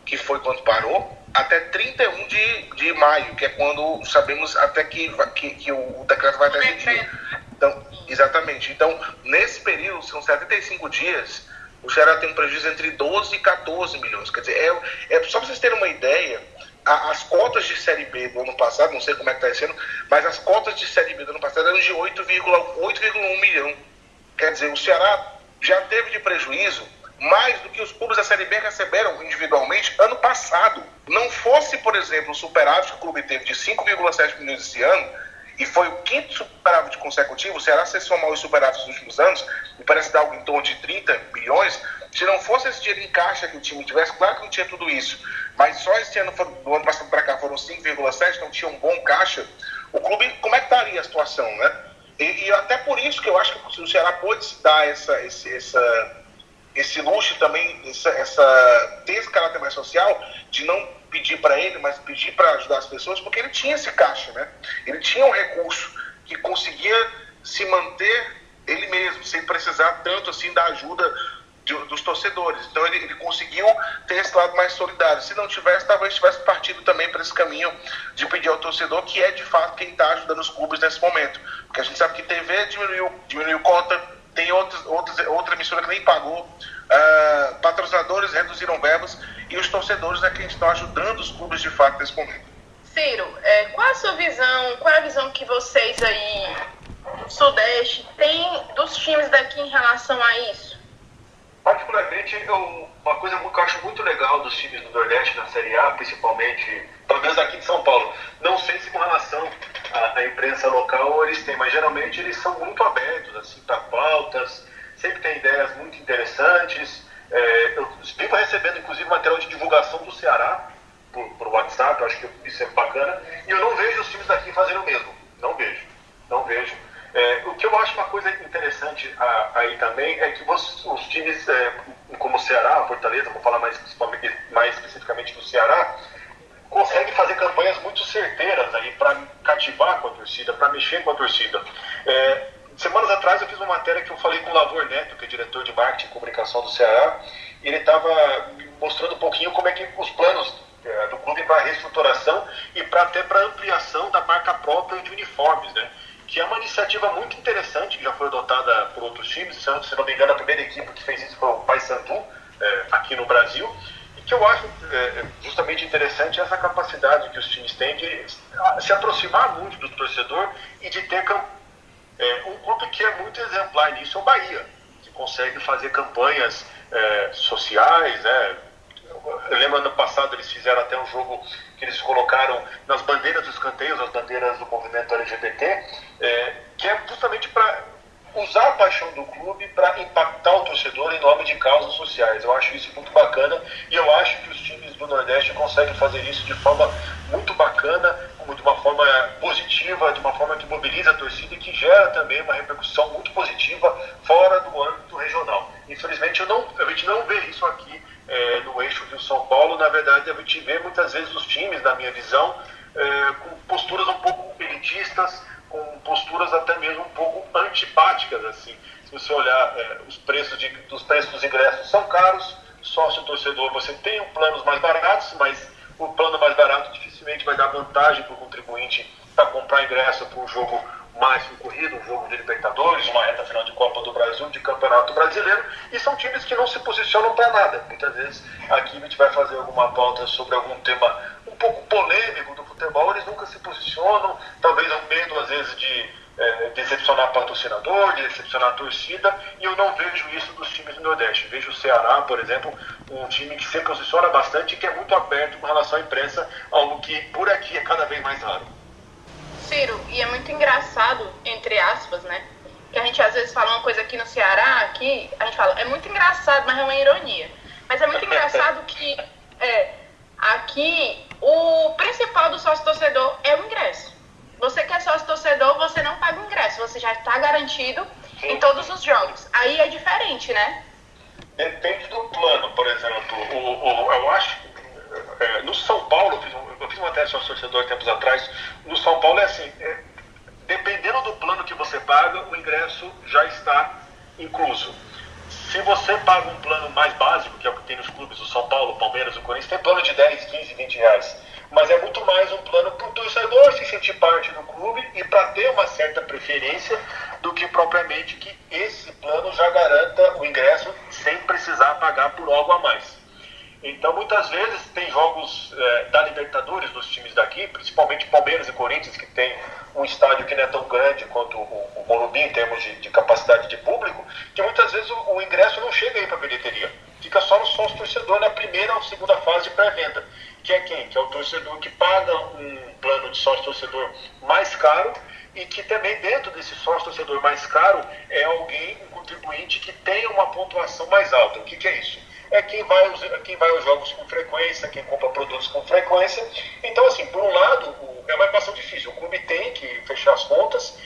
que foi quando parou, até 31 de maio, que é quando sabemos até que o decreto vai até vigir. Então, exatamente. Então, nesse período, são 75 dias, o Ceará tem um prejuízo entre 12 e 14 milhões. Quer dizer, só para vocês terem uma ideia, as cotas de Série B do ano passado, não sei como é que está esse ano, mas as cotas de Série B do ano passado eram de 8,1 milhão. Quer dizer, o Ceará já teve de prejuízo mais do que os clubes da Série B receberam individualmente ano passado. Não fosse, por exemplo, o superávit que o clube teve de 5,7 milhões esse ano, e foi o 5º superávit consecutivo, o Ceará, se somar os superávites dos últimos anos, me parece dar algo em torno de 30 bilhões, se não fosse esse dinheiro em caixa que o time tivesse, claro que não tinha tudo isso, mas só esse ano, do ano passado para cá, foram 5,7, então tinha um bom caixa, o clube, como é que estaria a situação, né? E até por isso que eu acho que o Ceará pode se dar esse luxo também, ter esse caráter mais social, de não pedir para ele, mas pedir para ajudar as pessoas, porque ele tinha esse caixa, né? Ele tinha um recurso que conseguia se manter ele mesmo, sem precisar tanto assim da ajuda dos torcedores. Então ele conseguiu ter esse lado mais solidário. Se não tivesse, talvez tivesse partido também para esse caminho de pedir ao torcedor, que é de fato quem está ajudando os clubes nesse momento. Porque a gente sabe que TV diminuiu cota, tem outra emissora que nem pagou, patrocinadores reduziram verbas, e os torcedores é quem estão ajudando os clubes de fato nesse momento. Ciro, qual a sua visão, qual é a visão que vocês aí do Sudeste têm dos times daqui em relação a isso? Particularmente, uma coisa que eu acho muito legal dos times do Nordeste na Série A, principalmente, pelo menos aqui de São Paulo, não sei se com relação à imprensa local eles têm, mas geralmente eles são muito abertos assim, para pautas, sempre tem ideias muito interessantes, Eu vivo recebendo, inclusive, material de divulgação do Ceará por WhatsApp, eu acho que isso é bacana, e eu não vejo os times daqui fazendo o mesmo. Não vejo. O que eu acho uma coisa interessante aí também é que os times, como o Ceará, Fortaleza, vou falar mais especificamente do Ceará, conseguem fazer campanhas muito certeiras aí para cativar com a torcida, para mexer com a torcida. Semanas atrás eu fiz uma matéria que eu falei com o Lavor Neto, que é diretor de marketing e comunicação do Ceará, e ele estava mostrando um pouquinho como é que os planos do clube para reestruturação e até para ampliação da marca própria de uniformes, né? Que é uma iniciativa muito interessante, que já foi adotada por outros times. Se não me engano, a primeira equipe que fez isso foi o Paysandu, aqui no Brasil, e que eu acho justamente interessante essa capacidade que os times têm de se aproximar muito do torcedor e de ter um clube que é muito exemplar nisso é o Bahia, que consegue fazer campanhas sociais, né? Eu lembro ano passado eles fizeram até um jogo que eles colocaram nas bandeiras dos escanteios, as bandeiras do movimento LGBT, que é justamente para usar a paixão do clube para impactar o torcedor em nome de causas sociais. Eu acho isso muito bacana e eu acho que os times do Nordeste conseguem fazer isso de forma muito bacana, de uma forma positiva, de uma forma que mobiliza a torcida e que gera também uma repercussão muito positiva fora do âmbito regional. Infelizmente a gente não vê isso aqui no eixo Rio-São Paulo. Na verdade, a gente vê muitas vezes os times, na minha visão, com posturas um pouco elitistas, com posturas até mesmo um pouco antipáticas, assim. Se você olhar os preços dos ingressos são caros, sócio torcedor você tem planos mais baratos, mas o plano mais barato dificilmente vai dar vantagem para o contribuinte para comprar ingresso para um jogo mais concorrido, um jogo de Libertadores, uma reta final de Copa do Brasil, de Campeonato Brasileiro, e são times que não se posicionam para nada. Muitas vezes aqui a gente vai fazer alguma pauta sobre algum tema um pouco polêmico do futebol, eles nunca se posicionam, talvez é um medo às vezes de decepcionar patrocinador, de decepcionar a torcida, e eu não vejo isso dos times do Nordeste. Vejo o Ceará, por exemplo, um time que se posiciona bastante e que é muito aberto com relação à imprensa, algo que por aqui é cada vez mais raro. Ciro, e é muito engraçado, entre aspas, né? Que a gente às vezes fala uma coisa aqui no Ceará, aqui, a gente fala, é muito engraçado, mas é uma ironia. Mas é muito engraçado que aqui o principal do sócio-torcedor é o ingresso. Você que é sócio-torcedor, você não paga o ingresso, você já está garantido em todos os jogos. Aí é diferente, né? Depende do plano, por exemplo. Eu acho no São Paulo, eu fiz uma tese sócio-torcedor tempos atrás. No São Paulo é assim, dependendo do plano que você paga, o ingresso já está incluso. Se você paga um plano mais básico, que é o que tem nos clubes, o São Paulo, o Palmeiras, o Corinthians, tem plano de 10, 15, 20 reais. Mas é muito mais um plano para o torcedor se sentir parte do clube e para ter uma certa preferência do que propriamente que esse plano já garanta o ingresso sem precisar pagar por algo a mais. Então, muitas vezes, tem jogos da Libertadores dos times daqui, principalmente Palmeiras e Corinthians, que tem um estádio que não é tão grande quanto o Morumbi em termos de capacidade de público, que muitas vezes o ingresso não chega aí para a bilheteria. Fica só no sócio-torcedor na primeira ou segunda fase de pré-venda. Que é quem? Que é o torcedor que paga um plano de sócio-torcedor mais caro e que também dentro desse sócio-torcedor mais caro é alguém, um contribuinte que tenha uma pontuação mais alta. O que é isso? É quem vai aos jogos com frequência, quem compra produtos com frequência. Então, assim, por um lado, é uma equação difícil. O clube tem que fechar as contas,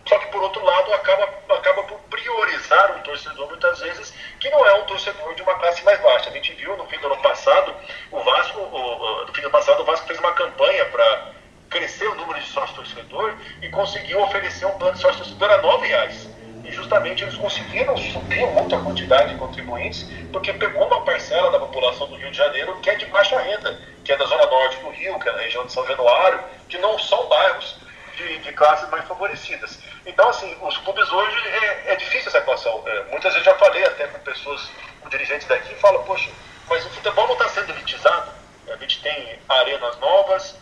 só que, por outro lado, acaba por priorizar um torcedor, muitas vezes, que não é um torcedor de uma classe mais baixa. A gente viu no fim do ano passado, o Vasco fez uma campanha para crescer o número de sócio-torcedor e conseguiu oferecer um plano de sócio-torcedor a R$9. E justamente eles conseguiram subir muito a quantidade de contribuintes, porque pegou uma parcela da população do Rio de Janeiro que é de baixa renda, que é da zona norte do Rio, que é da região de São Januário, que não são bairros de classes mais favorecidas. Então, assim, os clubes hoje é difícil essa equação. Muitas vezes já falei até com pessoas, com dirigentes daqui, e falo, poxa, mas o futebol não está sendo elitizado. A gente tem arenas novas,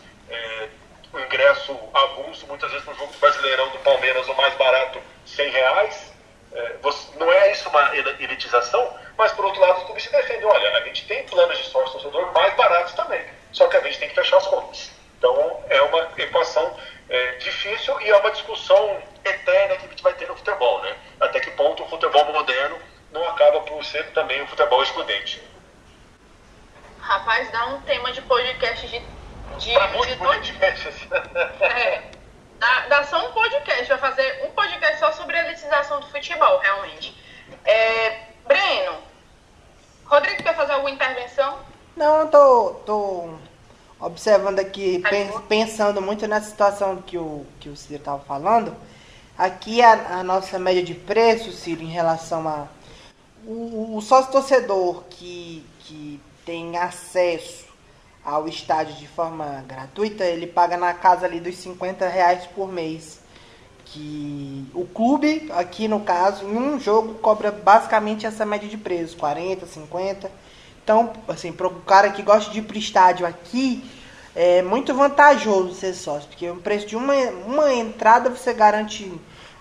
o ingresso avulso, muitas vezes no jogo do Brasileirão do Palmeiras, o mais barato, R$100. Não é isso uma elitização, mas por outro lado os clubes se defendem. Olha, a gente tem planos de sócio-torcedor mais baratos também, só que a gente tem que fechar as contas. Então é uma equação difícil e é uma discussão eterna que a gente vai ter no futebol, né? Até que ponto o futebol moderno não acaba por ser também o futebol excludente. Rapaz, dá um tema de podcast Para muitos podcasts. Dá só um podcast, vai fazer um podcast só sobre a elitização do futebol, realmente. Breno, Rodrigo quer fazer alguma intervenção? Não, eu tô observando aqui, pensando muito nessa situação que o Ciro estava falando. Aqui a nossa média de preço, Ciro, em relação a o sócio-torcedor que tem acesso ao estádio de forma gratuita, ele paga na casa ali dos R$50 por mês. Que o clube, aqui no caso, em um jogo, cobra basicamente essa média de preço, 40, 50. Então, assim, para o cara que gosta de ir pro estádio aqui, é muito vantajoso ser sócio, porque o preço de uma entrada você garante,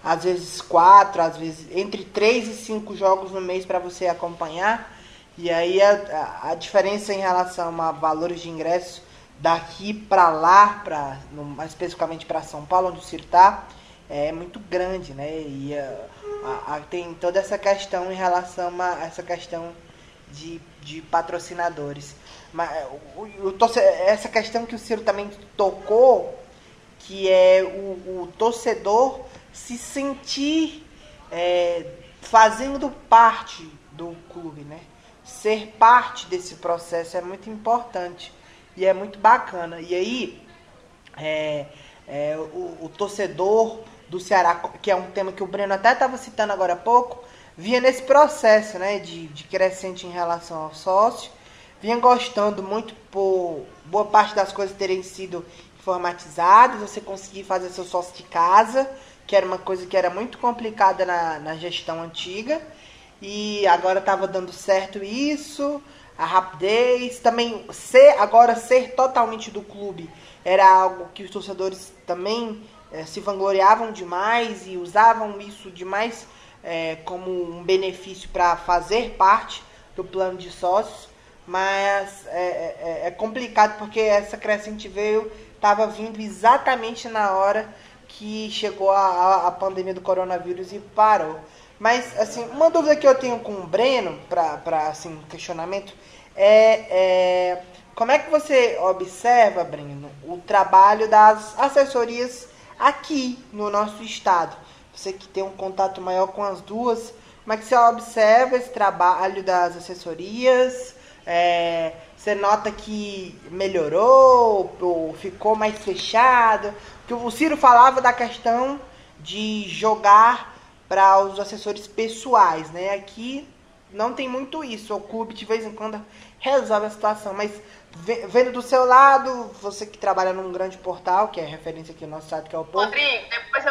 às vezes 4, às vezes entre 3 e 5 jogos no mês para você acompanhar. E aí a diferença em relação a valores de ingresso daqui para lá, mais especificamente para São Paulo, onde o Ciro está, é muito grande, né? E tem toda essa questão em relação a essa questão de patrocinadores. Mas essa questão que o Ciro também tocou, que é o torcedor se sentir fazendo parte do clube, né? Ser parte desse processo é muito importante e é muito bacana. E aí, o torcedor do Ceará, que é um tema que o Breno até estava citando agora há pouco, vinha nesse processo, né, de crescente em relação ao sócio, vinha gostando muito por boa parte das coisas terem sido informatizadas, você conseguir fazer seu sócio de casa, que era uma coisa que era muito complicada na gestão antiga, e agora estava dando certo isso, a rapidez, também ser totalmente do clube era algo que os torcedores também se vangloriavam demais e usavam isso demais como um benefício para fazer parte do plano de sócios, mas é complicado porque essa crescente estava vindo exatamente na hora que chegou a pandemia do coronavírus e parou. Mas, assim, uma dúvida que eu tenho com o Breno, para assim, questionamento, como é que você observa, Breno, o trabalho das assessorias aqui no nosso estado? Você que tem um contato maior com as duas, como é que você observa esse trabalho das assessorias? Você nota que melhorou ou ficou mais fechado? Porque o Ciro falava da questão de jogar para os assessores pessoais, né? Aqui não tem muito isso. O clube de vez em quando resolve a situação, mas vendo do seu lado, você que trabalha num grande portal, que é referência aqui no nosso site, que é o Povo. Rodrigo, depois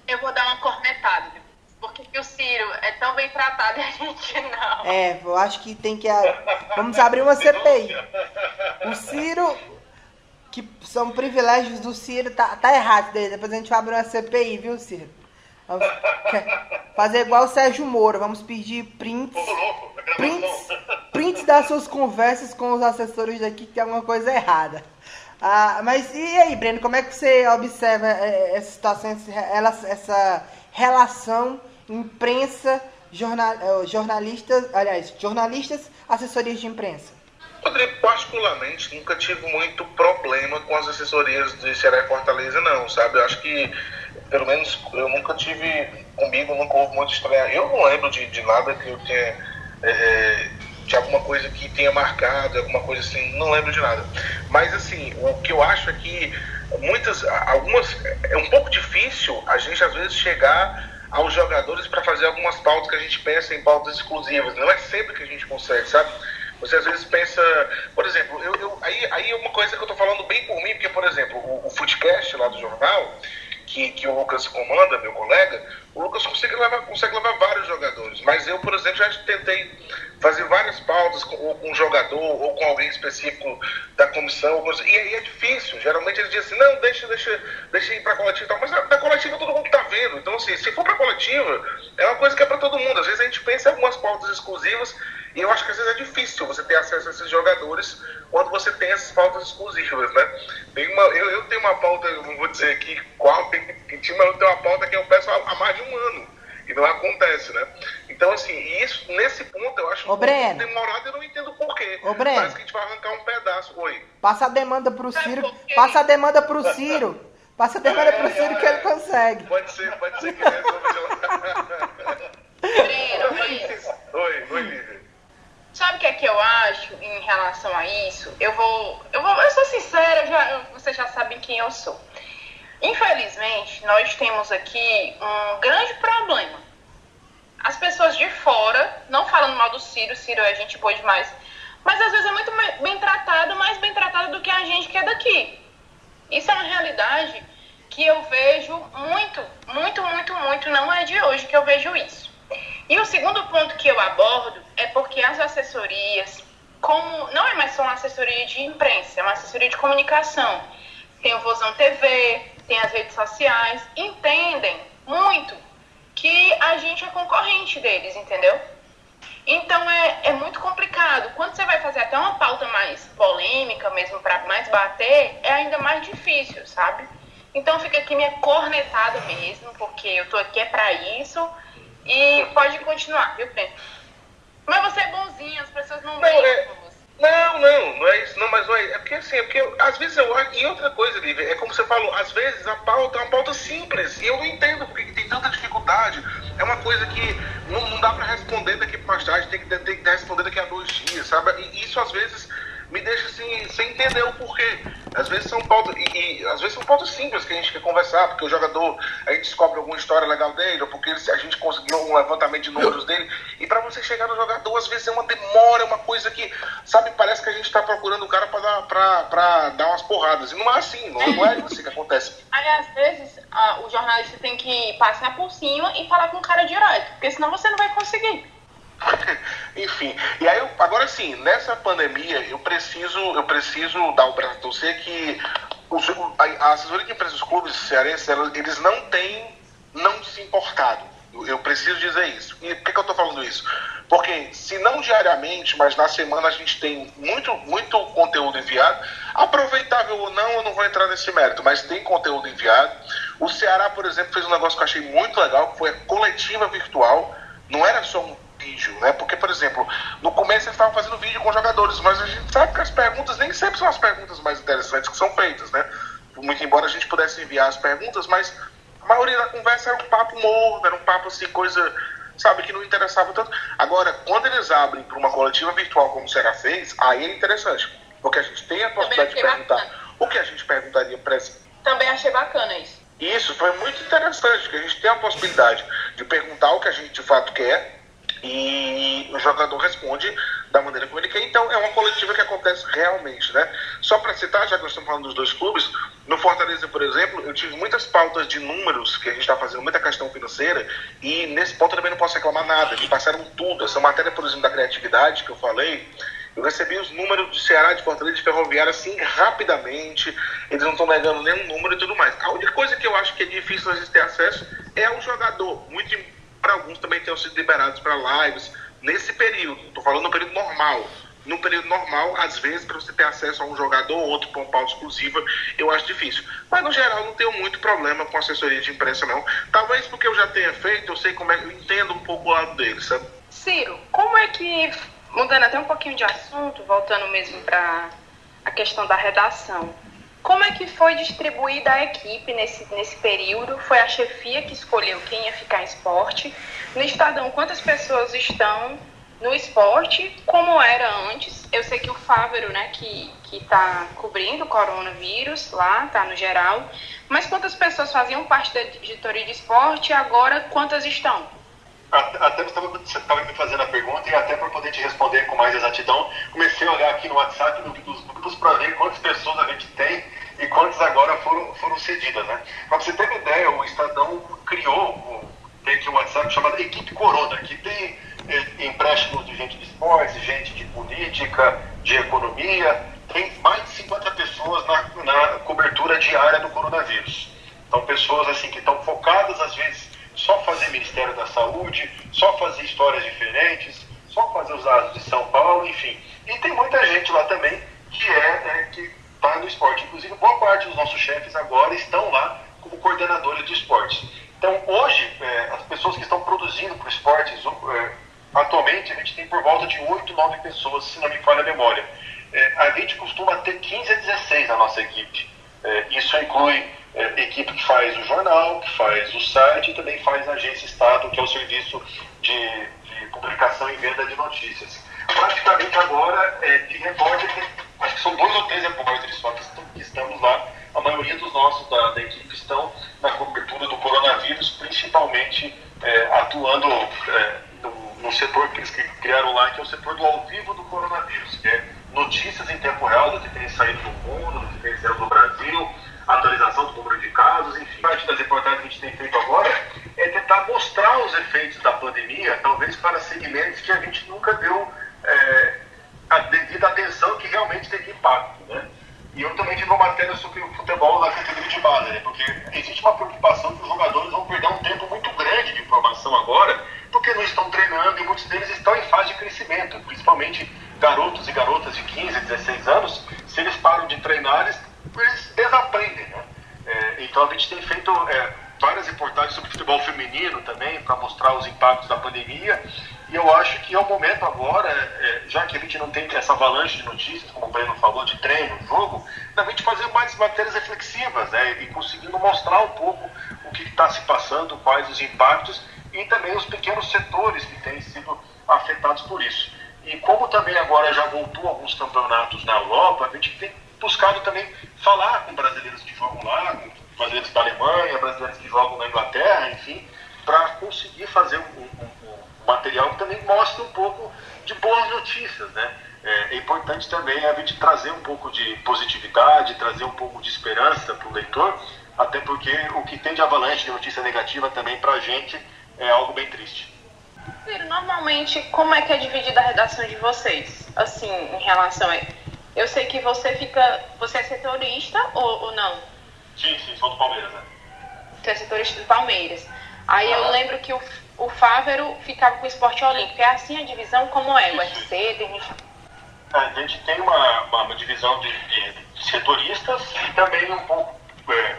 eu vou dar uma cornetada, porque que o Ciro é tão bem tratado e a gente não. Eu acho que tem que... Vamos abrir uma CPI. O Ciro, que são privilégios do Ciro, tá errado dele. Depois a gente vai abrir uma CPI, viu, Ciro? Vamos fazer igual o Sérgio Moro, vamos pedir prints das suas conversas com os assessores daqui que tem alguma coisa errada. Mas e aí, Breno, como é que você observa essa situação, essa relação imprensa, jornalistas, assessorias de imprensa? Rodrigo, particularmente, nunca tive muito problema com as assessorias de Ceará e Fortaleza, não, sabe? Eu acho que, pelo menos, eu nunca tive, comigo, nunca houve muito estranho. Eu não lembro de nada que eu tenha, de alguma coisa que tenha marcado, alguma coisa assim, não lembro de nada. Mas, assim, o que eu acho é que é um pouco difícil a gente, às vezes, chegar aos jogadores para fazer algumas pautas que a gente pensa em pautas exclusivas. Não é sempre que a gente consegue, sabe? Você às vezes pensa, por exemplo, aí é uma coisa que eu tô falando bem por mim, porque, por exemplo, o Footcast lá do jornal, que o Lucas comanda, meu colega, o Lucas consegue levar vários jogadores, mas eu, por exemplo, já tentei fazer várias pautas ou com um jogador ou com alguém específico da comissão, e aí é difícil. Geralmente eles dizem assim, não, deixa ir pra coletiva e tal, mas na coletiva todo mundo tá vendo. Então, assim, se for pra coletiva, é uma coisa que é pra todo mundo. Às vezes a gente pensa em algumas pautas exclusivas, e eu acho que às vezes é difícil você ter acesso a esses jogadores quando você tem essas pautas exclusivas, né? Eu tenho uma pauta, não vou dizer aqui qual, mas eu tenho uma pauta que eu peço há mais de um ano, e não acontece, né? Então, assim, isso, nesse ponto, eu acho demorado e eu não entendo por quê. Parece que a gente vai arrancar um pedaço. Oi. Passa a demanda pro Ciro. Passa a demanda pro Ciro. Passa a demanda pro Ciro que ele consegue. Pode ser que resolva. Oi, Lívia. Sabe o que é que eu acho em relação a isso? Eu sou sincera, vocês já sabem quem eu sou. Infelizmente, nós temos aqui um grande problema. As pessoas de fora, não falando mal do Ciro é gente boa demais, mas às vezes é muito bem tratado, mais bem tratado do que a gente que é daqui. Isso é uma realidade que eu vejo muito, não é de hoje que eu vejo isso. E o segundo ponto que eu abordo é porque as assessorias, como não é mais só uma assessoria de imprensa, é uma assessoria de comunicação. Tem o Vozão TV, tem as redes sociais, entendem muito que a gente é concorrente deles, entendeu? Então é muito complicado. Quando você vai fazer até uma pauta mais polêmica mesmo, para mais bater, é ainda mais difícil, sabe? Então fica aqui minha cornetada mesmo, porque eu tô aqui para isso. E pode continuar, viu, Pedro? Mas você é bonzinho, as pessoas não veem com você. Não é isso, não, mas não é. É porque assim, às vezes eu acho. E outra coisa, Lívia, é como você falou, às vezes a pauta é uma pauta simples. E eu não entendo porque tem tanta dificuldade. É uma coisa que não dá pra responder daqui pra mais tarde, tem que responder daqui a 2 dias, sabe? E isso às vezes me deixa assim, sem entender o porquê. Às vezes são pautas, às vezes são pautas simples que a gente quer conversar, porque o jogador, a gente descobre alguma história legal dele, ou porque a gente conseguiu um levantamento de números dele, e pra você chegar no jogador, às vezes é uma demora, é uma coisa que, sabe, parece que a gente tá procurando o cara pra dar umas porradas, e não é assim, não é assim que acontece. Aí, às vezes, o jornalista tem que passar por cima e falar com o cara direto, porque senão você não vai conseguir. Enfim, e aí agora sim, nessa pandemia eu preciso dar o braço a torcer que a assessoria de imprensa dos clubes cearenses, eles não se importado. Eu preciso dizer isso. E por que eu estou falando isso? Porque se não diariamente, mas na semana a gente tem muito conteúdo enviado, aproveitável ou não, eu não vou entrar nesse mérito, mas tem conteúdo enviado. O Ceará, por exemplo, fez um negócio que eu achei muito legal, que foi a coletiva virtual. Não era só um vídeo, né? Porque, por exemplo, no começo eles estavam fazendo vídeo com jogadores, mas a gente sabe que as perguntas nem sempre são as perguntas mais interessantes que são feitas, né? Muito embora a gente pudesse enviar as perguntas, mas a maioria da conversa era um papo morno, era um papo assim, coisa, sabe, que não interessava tanto. Agora, quando eles abrem para uma coletiva virtual como o Ceará fez, aí é interessante, porque a gente tem a possibilidade de perguntar o que a gente perguntaria para essa. Também achei bacana isso. Isso foi muito interessante, porque a gente tem a possibilidade de perguntar o que a gente de fato quer, e o jogador responde da maneira como ele quer. Então é uma coletiva que acontece realmente, né? Só para citar, já que nós estamos falando dos 2 clubes, no Fortaleza, por exemplo, eu tive muitas pautas de números, que a gente está fazendo muita questão financeira, e nesse ponto eu também não posso reclamar nada, me passaram tudo. Essa matéria, por exemplo, da criatividade que eu falei, eu recebi os números de Ceará, de Fortaleza, de Ferroviária, assim, rapidamente. Eles não estão negando nenhum número e tudo mais. A única coisa que eu acho que é difícil a gente ter acesso é ao jogador. Para alguns também tenham sido liberados para lives nesse período. Estou falando no período normal. No período normal, às vezes, para você ter acesso a um jogador ou outro para uma pauta exclusiva, eu acho difícil. Mas, no geral, não tenho muito problema com assessoria de imprensa, não. Talvez porque eu já tenha feito, eu sei como é, eu entendo um pouco o lado deles, sabe? Ciro, como é que, mudando até um pouquinho de assunto, voltando mesmo para a questão da redação, como é que foi distribuída a equipe nesse período? Foi a chefia que escolheu quem ia ficar em esporte? No Estadão, quantas pessoas estão no esporte? Como era antes? Eu sei que o Fávero, né, que está cobrindo o coronavírus lá, tá no geral. Mas quantas pessoas faziam parte da editoria de esporte e agora quantas estão? Até você estava me fazendo a pergunta e até para poder te responder com mais exatidão, comecei a olhar aqui no WhatsApp dos grupos para ver quantas pessoas a gente tem e quantas agora foram cedidas, né? Para você ter uma ideia, o Estadão tem aqui um WhatsApp chamado Equipe Corona, que tem empréstimos de gente de esportes, gente de política, de economia, tem mais de 50 pessoas na cobertura diária do coronavírus. Então, pessoas assim que estão focadas, às vezes, só fazer Ministério da Saúde, só fazer histórias diferentes, só fazer os dados de São Paulo, enfim. E tem muita gente lá também que está no esporte. Inclusive, boa parte dos nossos chefes agora estão lá como coordenadores de esportes. Então, hoje, as pessoas que estão produzindo para o esporte, atualmente a gente tem por volta de 8, 9 pessoas, se não me falha a memória. A gente costuma ter 15 a 16 na nossa equipe. Isso inclui equipe que faz o jornal, que faz o site e também faz a Agência Estado, que é o serviço de publicação e venda de notícias. Praticamente agora, de repórter, acho que são 2 ou 3 repórteres só que estamos lá. A maioria dos nossos da equipe estão na cobertura do coronavírus, principalmente atuando no setor que eles criaram lá, que é o setor do ao vivo do coronavírus, que é notícias em tempo real do que tem saído do mundo, do que tem saído do Brasil, atualização do número de casos, enfim. Parte das reportagens que a gente tem feito agora é tentar mostrar os efeitos da pandemia, talvez para segmentos que a gente nunca deu a devida atenção que realmente teve impacto, né? E eu também tive uma matéria sobre o futebol na categoria de base, né? Porque existe uma preocupação que os jogadores vão perder um tempo muito grande de formação agora, porque não estão treinando e muitos deles estão em fase de crescimento, principalmente garotos e garotas de 15, 16 anos. Se eles param de treinar, eles desaprendem, né? Então a gente tem feito várias reportagens sobre futebol feminino também, para mostrar os impactos da pandemia. E eu acho que é o momento agora, já que a gente não tem essa avalanche de notícias, como o Breno falou, de treino, jogo, da gente fazer mais matérias reflexivas, né? E conseguindo mostrar um pouco o que está se passando, quais os impactos e também os pequenos setores que têm sido afetados por isso. E como também agora já voltou alguns campeonatos na Europa, a gente tem buscado também falar com brasileiros que jogam lá, com brasileiros da Alemanha, brasileiros que jogam na Inglaterra, enfim, para conseguir fazer um material que também mostra um pouco de boas notícias, né? É importante também a gente trazer um pouco de positividade, trazer um pouco de esperança para o leitor, até porque o que tem de avalanche de notícia negativa também para a gente é algo bem triste. Normalmente, como é que é dividida a redação de vocês? Assim, em relação a... Eu sei que você é setorista ou não? Sim, sou do Palmeiras, né? Você é setorista do Palmeiras. Aí eu lembro que o Fávero ficava com o esporte olímpico. É assim a divisão? Como é? O UFC? A gente tem uma divisão de setoristas e também um pouco...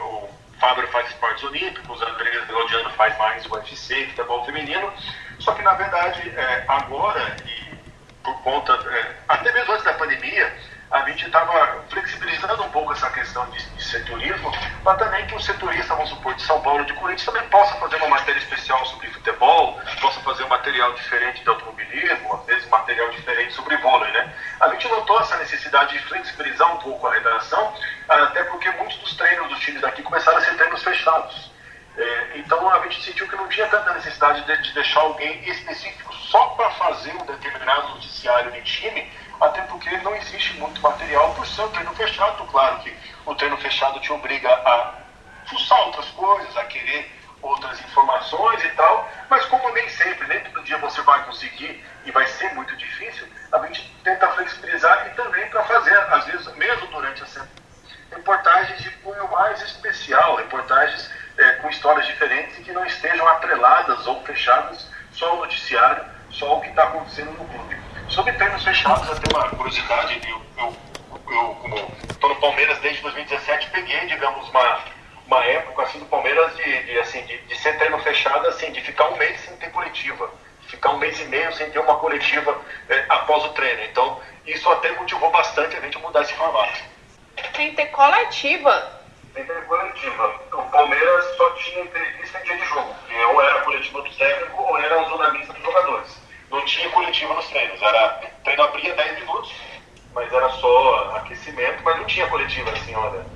o Fávero faz esportes olímpicos, o André Gaudiano faz mais o UFC, futebol feminino. Só que, na verdade, agora, e por conta... até mesmo antes da pandemia, a gente estava flexibilizando um pouco essa questão de setorismo, mas também que o setorista, vamos supor, de São Paulo, de Corinthians, também possa fazer uma matéria especial sobre futebol, possa fazer um material diferente de automobilismo, às vezes um material diferente sobre vôlei, né? A gente notou essa necessidade de flexibilizar um pouco a redação, até porque muitos dos treinos dos times daqui começaram a ser treinos fechados. Então a gente sentiu que não tinha tanta necessidade de deixar alguém específico só para fazer um determinado noticiário de time, até porque não existe muito material por ser um treino fechado. Claro que o treino fechado te obriga a fuçar outras coisas, a querer outras informações e tal, mas como nem sempre, nem todo dia você vai conseguir e vai ser muito difícil, a gente tenta flexibilizar e também para fazer, às vezes, mesmo durante a semana, reportagens de cunho mais especial, reportagens com histórias diferentes e que não estejam atreladas ou fechadas só ao noticiário, só o que está acontecendo no clube. Sobre treinos fechados, até uma curiosidade, eu como estou no Palmeiras desde 2017, peguei, digamos, uma época assim, do Palmeiras de ser treino fechado, assim, de ficar um mês sem ter coletiva, ficar um mês e meio sem ter uma coletiva após o treino. Então, isso até motivou bastante a gente a mudar esse formato. Sem ter coletiva? Sem ter coletiva. O Palmeiras só tinha entrevista em dia de jogo, que ou era a coletiva do técnico ou era a zona mista dos jogadores. Não tinha coletiva nos treinos, treino abria 10 minutos, mas era só aquecimento, mas não tinha coletiva assim, olha,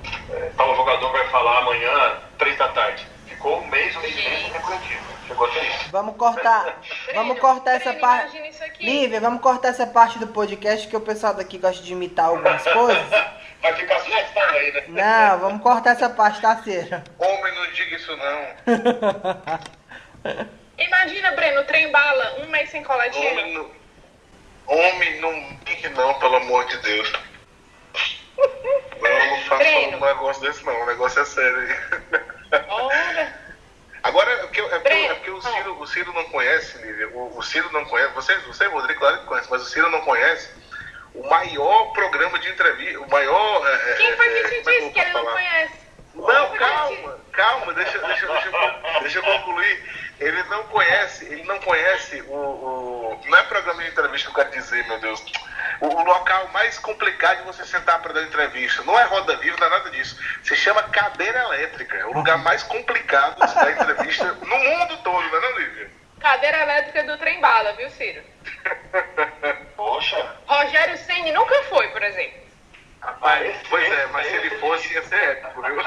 tal jogador vai falar amanhã, 3 da tarde. Ficou um mês e meio sem ter coletiva. Chegou a ser isso. Vamos cortar essa parte. Lívia, vamos cortar essa parte do podcast que o pessoal daqui gosta de imitar algumas coisas. Vai ficar só aí, né? Não, vamos cortar essa parte, tá, Cera? Homem, não diga isso não. Imagina, Breno, trem bala, um mês sem coletiva. Homem, não diga não, pelo amor de Deus. Não faça Breno. um negócio desse não, o negócio é sério aí. Olha. Agora, é porque o Ciro não conhece, Lívia, o Ciro não conhece, você e o Rodrigo, claro que conhece, mas o Ciro não conhece o maior programa de entrevista, o maior... Quem foi que te disse que ele não conhece? Não, calma, deixa deixa eu concluir. Ele não conhece não é programa de entrevista que eu quero dizer, meu Deus. O local mais complicado de você sentar para dar entrevista. Não é roda livre, não é nada disso. Se chama cadeira elétrica. É o lugar mais complicado de dar entrevista no mundo todo, não é não, Lívia? Cadeira elétrica do trem bala, viu, Ciro? Poxa. Rogério Ceni nunca foi, por exemplo. Rapaz, pois é, mas se ele fosse, ia ser épico, viu?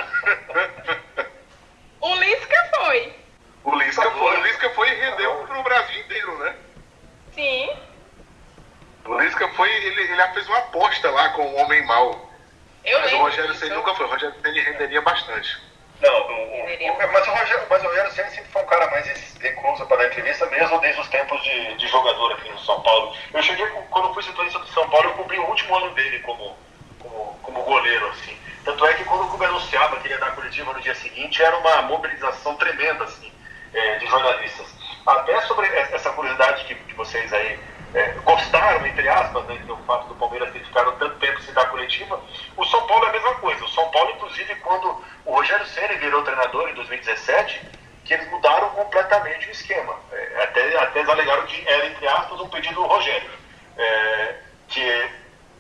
O Lisca foi. O Lisca foi e rendeu pro Brasil inteiro, né? Sim. O Lisca foi, ele fez uma aposta lá com o Homem Mau. Mas o Rogério Ceni nunca foi. O Rogério Ceni renderia bastante. Mas o Rogério Ceni sempre foi um cara mais recluso para dar entrevista, mesmo desde os tempos de jogador aqui no São Paulo. Eu cheguei, quando fui setorista do São Paulo, eu cobri o último ano dele como goleiro, assim. Tanto é que quando o clube anunciava que ele ia dar coletiva no dia seguinte, era uma mobilização tremenda, assim, de jornalistas. Até sobre essa curiosidade que vocês aí gostaram, entre aspas, né, do fato do Palmeiras ter ficado tanto tempo sem dar coletiva, o São Paulo é a mesma coisa. O São Paulo, inclusive, quando o Rogério Ceni virou treinador em 2017, que eles mudaram completamente o esquema. Até eles alegaram que era, entre aspas, um pedido do Rogério. Que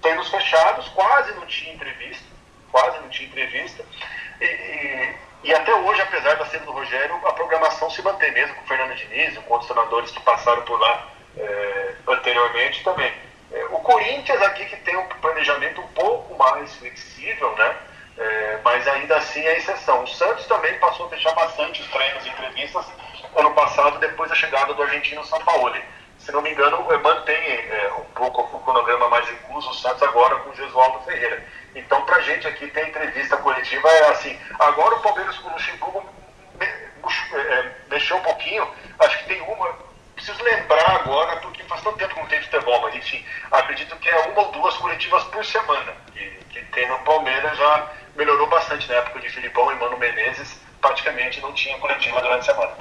treinos fechados, quase não tinha entrevista. E até hoje, apesar da saída do Rogério, a programação se mantém mesmo com o Fernando Diniz, com outros treinadores que passaram por lá anteriormente também. O Corinthians aqui que tem um planejamento um pouco mais flexível, né? Mas ainda assim é exceção. O Santos também passou a fechar bastante os treinos e entrevistas ano passado, depois da chegada do argentino Sampaoli. Se não me engano, mantém um pouco o cronograma mais recluso, o Santos agora com o Jesualdo Ferreira. Então, pra gente aqui, ter entrevista coletiva é assim. Agora o Palmeiras com o Luxemburgo mexeu um pouquinho. Acho que tem uma. Preciso lembrar agora, porque faz tanto tempo que não tem futebol, mas enfim, acredito que é uma ou duas coletivas por semana. Que tem no Palmeiras, já melhorou bastante na época de Filipão e Mano Menezes, praticamente não tinha coletiva durante a semana.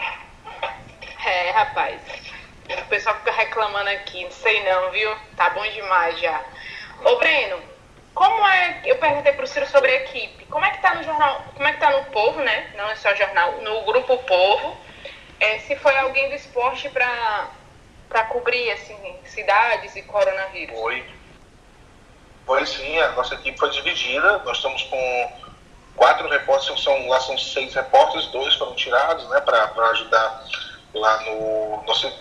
Rapaz. O pessoal fica reclamando aqui, não sei não, viu? Tá bom demais já. Ô, Breno, como é... Eu perguntei pro Ciro sobre a equipe. Como é que tá no jornal... Como é que tá no Povo, né? Não é só jornal. No Grupo Povo. Se foi alguém do esporte pra cobrir, assim, cidades e coronavírus. Foi sim. A nossa equipe foi dividida. Nós estamos com 4 repórteres. Lá são 6 repórteres. 2 foram tirados, né? Pra ajudar lá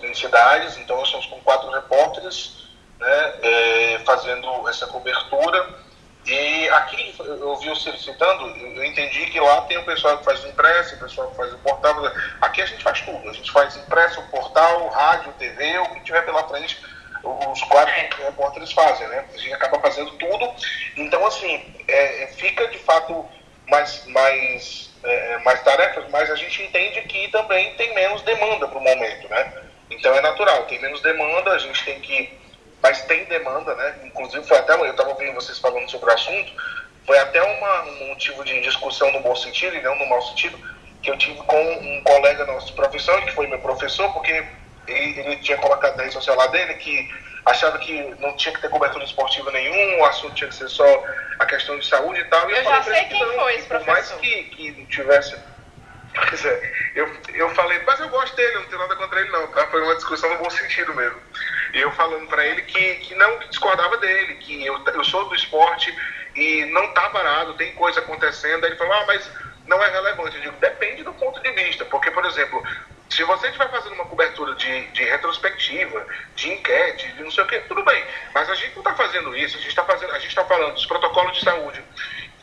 em cidades. Então nós estamos com 4 repórteres, né, fazendo essa cobertura. E aqui eu ouvi o Ciro citando, eu entendi que lá tem o pessoal que faz o impresso, o pessoal que faz o portal. Aqui a gente faz tudo, a gente faz impresso, portal, rádio, TV, o que tiver pela frente, os 4 repórteres fazem, né? A gente acaba fazendo tudo. Então assim, fica de fato mais tarefas, mas a gente entende que também tem menos demanda para o momento, né? Então é natural, tem menos demanda, a gente tem que... Mas tem demanda, né? Inclusive, foi até... Eu estava ouvindo vocês falando sobre o assunto, foi até um motivo de discussão no bom sentido e não no mau sentido, que eu tive com um colega nosso de profissão, que foi meu professor, porque ele tinha colocado na rede social lá dele que achava que não tinha que ter cobertura esportiva nenhum, o assunto tinha que ser só a questão de saúde e tal. Eu já sei quem foi esse professor. Por mais que não tivesse... Pois eu falei, mas eu gosto dele, não tenho nada contra ele não, tá? Foi uma discussão no bom sentido mesmo. E eu falando pra ele que não, que discordava dele, que eu sou do esporte e não tá parado, tem coisa acontecendo. Aí ele falou, mas não é relevante. Eu digo, depende do ponto de vista, porque, por exemplo, se você estiver fazendo uma cobertura de retrospectiva, de enquete, de não sei o que, tudo bem. Mas a gente não está fazendo isso, a gente está falando dos protocolos de saúde,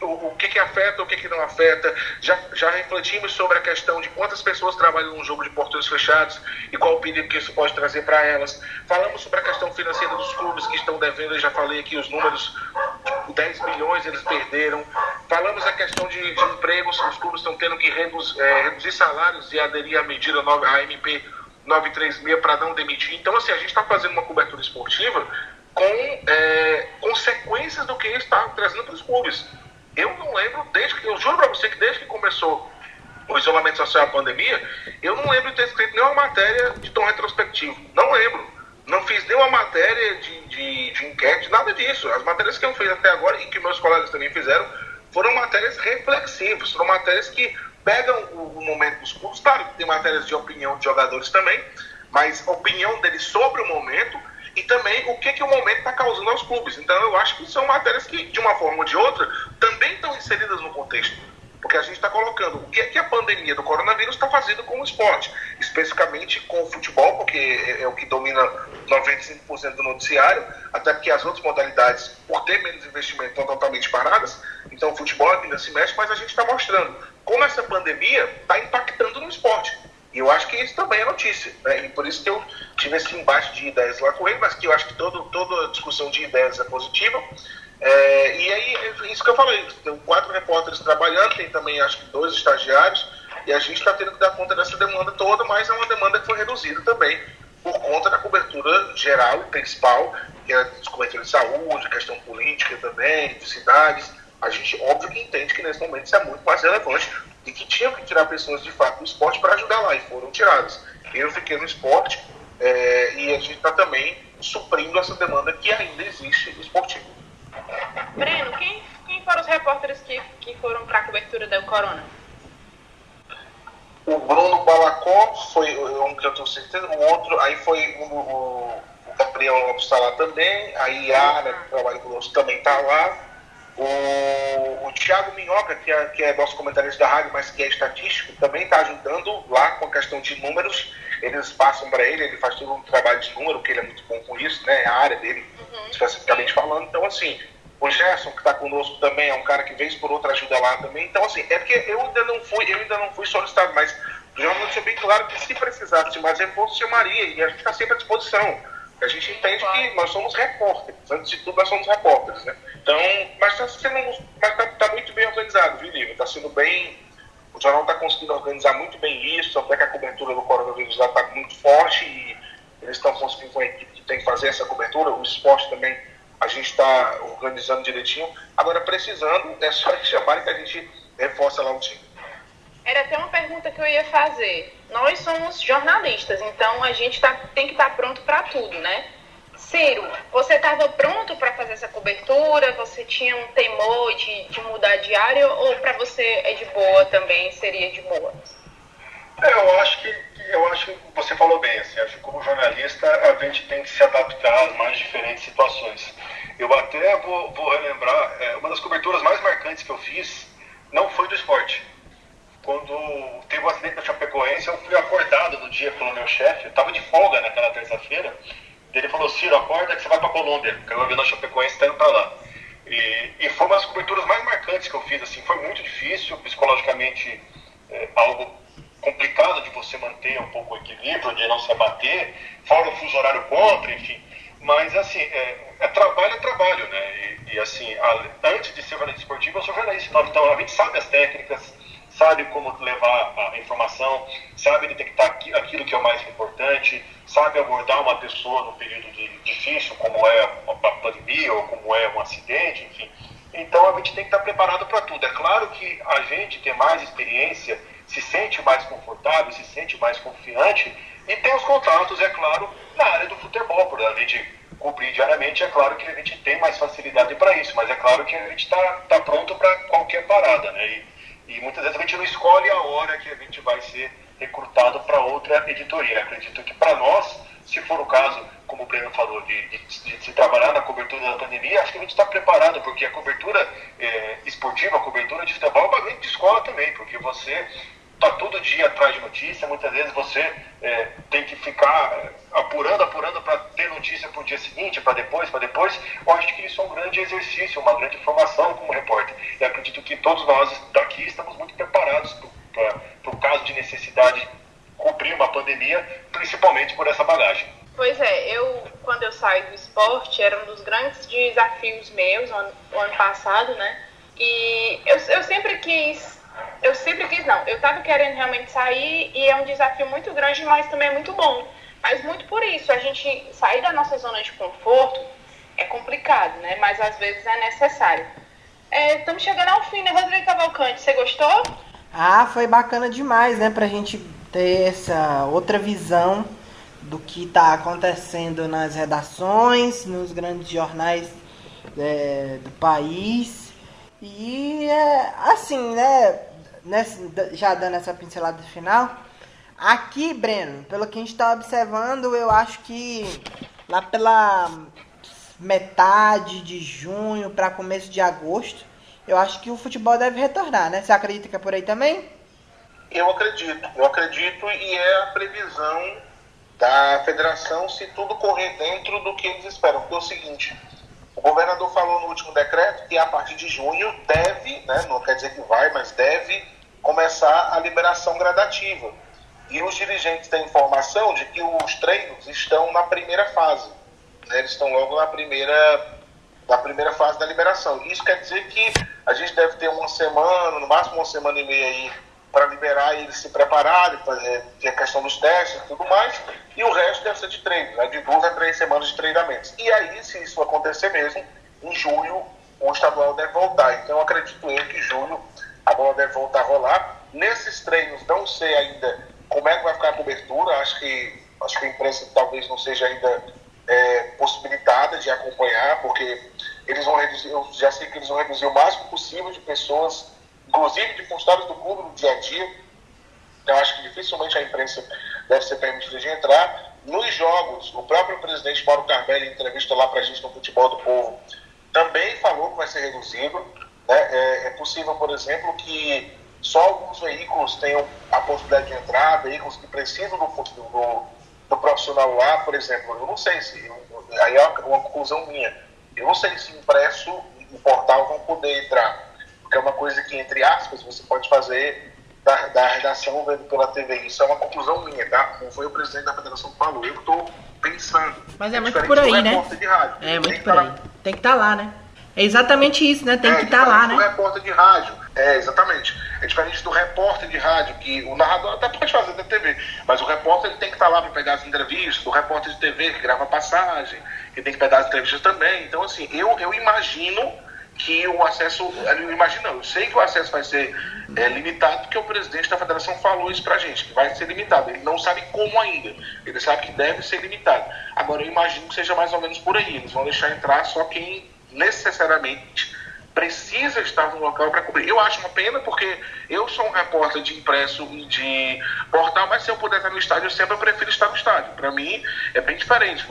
o que afeta, o que não afeta. Já refletimos sobre a questão de quantas pessoas trabalham num jogo de portões fechados e qual o perigo que isso pode trazer para elas. Falamos sobre a questão financeira dos clubes que estão devendo, eu já falei aqui os números, 10 milhões eles perderam. Falamos a questão de empregos, os clubes estão tendo que reduzir salários e aderir à medida a MP 936 para não demitir. Então, assim, a gente está fazendo uma cobertura esportiva com consequências do que está trazendo para os clubes. Eu não lembro, eu juro para você que desde que começou o isolamento social, a pandemia, eu não lembro de ter escrito nenhuma matéria de tom retrospectivo. Não lembro. Não fiz nenhuma matéria de enquete, nada disso. As matérias que eu fiz até agora, e que meus colegas também fizeram, foram matérias reflexivas, foram matérias que pegam o momento dos clubes, claro que tem matérias de opinião de jogadores também, mas a opinião deles sobre o momento e também o que o momento está causando aos clubes. Então eu acho que são matérias que, de uma forma ou de outra, também estão inseridas no contexto. Porque a gente está colocando o que a pandemia do coronavírus está fazendo com o esporte, especificamente com o futebol, porque é o que domina 95% do noticiário, até porque as outras modalidades, por ter menos investimento, estão totalmente paradas. Então o futebol ainda se mexe, mas a gente está mostrando como essa pandemia está impactando no esporte. E eu acho que isso também é notícia, né? E por isso que eu tive esse embate de ideias lá com ele, mas que eu acho que toda discussão de ideias é positiva. E aí, isso que eu falei, tem 4 repórteres trabalhando, tem também acho que 2 estagiários, e a gente está tendo que dar conta dessa demanda toda, mas é uma demanda que foi reduzida também por conta da cobertura geral e principal, que é a cobertura de saúde, questão política também, de cidades. A gente, óbvio, que entende que nesse momento isso é muito mais relevante e que tinham que tirar pessoas de fato do esporte para ajudar lá, e foram tiradas. Eu fiquei no esporte e a gente está também suprindo essa demanda que ainda existe no esportivo. Breno, quem foram os repórteres que foram para a cobertura do corona? O Bruno Balacó foi um que eu tenho certeza, o outro, aí foi o Gabriel Lopes está lá também, a Yara, que trabalha conosco, também está lá. O Thiago Minhoca, que é nosso comentarista da rádio, mas que é estatístico, também está ajudando lá com a questão de números. Eles passam para ele faz todo um trabalho de número, que ele é muito bom com isso, né? É a área dele, especificamente falando. Então, assim, o Gerson, que está conosco também, é um cara que vez por outra ajuda lá também. Então, assim, é porque eu ainda não fui solicitado, mas já não deixou bem claro que se precisasse de mais reforço, chamaria, e a gente está sempre à disposição. A gente entende que nós somos repórteres, antes de tudo nós somos repórteres, né? Então, mas tá muito bem organizado, viu, Lívia? Está sendo bem, o jornal está conseguindo organizar muito bem isso, até que a cobertura do coronavírus já está muito forte e eles estão conseguindo com a equipe que tem que fazer essa cobertura, o esporte também, a gente está organizando direitinho. Agora, precisando, é só chamarem que a gente reforça lá o time. Era até uma pergunta que eu ia fazer. Nós somos jornalistas, então a gente tem que estar pronto para tudo, né? Ciro, você estava pronto para fazer essa cobertura? Você tinha um temor de mudar de área ou para você é de boa também, seria de boa? Eu acho que você falou bem, assim, acho que como jornalista a gente tem que se adaptar às mais diferentes situações. Eu até vou relembrar, uma das coberturas mais marcantes que eu fiz não foi do esporte. Quando teve um acidente na Chapecoense, eu fui acordado no dia pelo meu chefe, eu estava de folga naquela terça-feira, ele falou: Ciro, acorda que você vai para Colômbia, que eu vi na Chapecoense, está indo para lá. E foi uma das coberturas mais marcantes que eu fiz, assim, foi muito difícil, psicologicamente algo complicado de você manter um pouco o equilíbrio, de não se abater, fora o fuso horário contra, enfim. Mas, assim, trabalho, né? E assim, antes de ser jornalista esportivo, eu sou jornalista. Então, a gente sabe as técnicas, sabe como levar a informação, sabe detectar aquilo que é o mais importante, sabe abordar uma pessoa no período difícil, como é uma pandemia ou como é um acidente, enfim. Então, a gente tem que estar preparado para tudo. É claro que a gente tem mais experiência, se sente mais confortável, se sente mais confiante e tem os contatos, é claro, na área do futebol, por a gente cobrir diariamente, é claro que a gente tem mais facilidade para isso, mas é claro que a gente está pronto para qualquer parada, né? E muitas vezes a gente não escolhe a hora que a gente vai ser recrutado para outra editoria. Acredito que para nós, se for o caso, como o Breno falou, de se trabalhar na cobertura da pandemia, acho que a gente está preparado, porque a cobertura esportiva, a cobertura de futebol é uma grande escola também, porque você está todo dia atrás de notícia, muitas vezes você tem que ficar apurando para ter notícia para o dia seguinte, para depois. Eu acho que isso é um grande exercício, uma grande formação como repórter. E acredito que todos nós daqui estamos muito preparados para o caso de necessidade de cobrir uma pandemia, principalmente por essa bagagem. Pois é, quando eu saí do esporte, era um dos grandes desafios meus, o ano passado, né? E eu sempre quis não, eu estava querendo realmente sair e é um desafio muito grande, mas também é muito bom. Mas muito por isso, a gente sair da nossa zona de conforto é complicado, né? Mas às vezes é necessário. Estamos chegando ao fim, né, Rodrigo Cavalcante? Você gostou? Foi bacana demais, né? Pra gente ter essa outra visão do que está acontecendo nas redações, nos grandes jornais do país. E assim, né? já dando essa pincelada final, aqui, Breno, pelo que a gente está observando, eu acho que lá pela metade de junho para começo de agosto, eu acho que o futebol deve retornar, né? Você acredita que é por aí também? Eu acredito e é a previsão da federação se tudo correr dentro do que eles esperam. Porque é o seguinte, o governador falou no último decreto que a partir de junho deve, né, não quer dizer que vai, mas deve começar a liberação gradativa. E os dirigentes têm informação de que os treinos estão na primeira fase. Né, eles estão logo na primeira fase da liberação. Isso quer dizer que a gente deve ter uma semana, no máximo uma semana e meia aí, para liberar eles se prepararem, fazer a questão dos testes e tudo mais, e o resto deve ser de treino, né, de 2 a 3 semanas de treinamentos. E aí, se isso acontecer mesmo, em julho o estadual deve voltar. Então, acredito eu que em julho a bola deve voltar a rolar. Nesses treinos, não sei ainda como é que vai ficar a cobertura, acho que a imprensa talvez não seja ainda possibilitada de acompanhar, porque eles vão reduzir, eu já sei que eles vão reduzir o máximo possível de pessoas, inclusive de funcionários do clube no dia a dia. Então acho que dificilmente a imprensa deve ser permitida de entrar. Nos jogos, o próprio presidente Mauro Carmelli, em entrevista lá pra gente no Futebol do Povo, também falou que vai ser reduzido. Né? É possível, por exemplo, que só alguns veículos tenham a possibilidade de entrar, veículos que precisam do profissional lá, por exemplo. Eu não sei se, aí é uma conclusão minha, eu não sei se impresso e portal vão poder entrar. Porque é uma coisa que, entre aspas, você pode fazer da redação vendo pela TV. Isso é uma conclusão minha, tá? Não foi o presidente da federação que falou, eu estou pensando. Mas é muito por aí, né? É muito por aí. Tem que estar lá, né? É exatamente isso, né? Tem que estar lá, né? É diferente do repórter de rádio. Exatamente. É diferente do repórter de rádio, que o narrador até pode fazer da TV, mas o repórter ele tem que estar lá para pegar as entrevistas, o repórter de TV que grava passagem, que tem que pegar as entrevistas também. Então, assim, eu imagino que o acesso, eu sei que o acesso vai ser limitado, porque o presidente da federação falou isso pra gente, que vai ser limitado. Ele não sabe como ainda, ele sabe que deve ser limitado. Agora, eu imagino que seja mais ou menos por aí, eles vão deixar entrar só quem necessariamente precisa estar no local para cobrir. Eu acho uma pena, porque eu sou um repórter de impresso e de portal, mas se eu puder estar no estádio, eu sempre prefiro estar no estádio. Para mim, é bem diferente.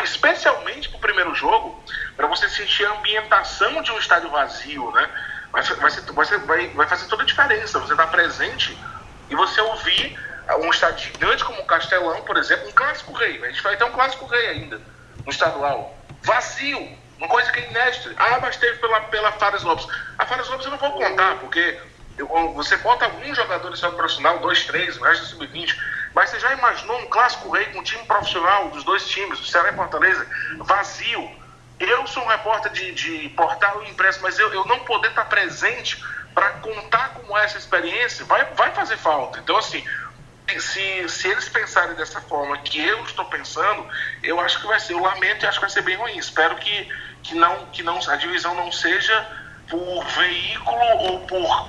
Especialmente para o primeiro jogo, para você sentir a ambientação de um estádio vazio, né? Vai fazer toda a diferença. Você estar presente e você ouvir um estádio gigante como o Castelão, por exemplo, um Clássico Rei. A gente vai ter um Clássico Rei ainda, no estadual. Vazio. Uma coisa que é inédita. Mas teve pela Fares Lopes. A Fares Lopes eu não vou contar, porque você bota alguns jogadores só profissional, 2, 3, o resto é sub-20. Mas você já imaginou um Clássico Rei com um time profissional dos dois times, do Ceará e Fortaleza, vazio? Eu sou um repórter de portal e impresso, mas eu não poder estar presente para contar como é essa experiência, vai fazer falta. Então, assim, se eles pensarem dessa forma que eu estou pensando, eu acho que vai ser, eu lamento e acho que vai ser bem ruim. Espero que a divisão não seja por veículo ou por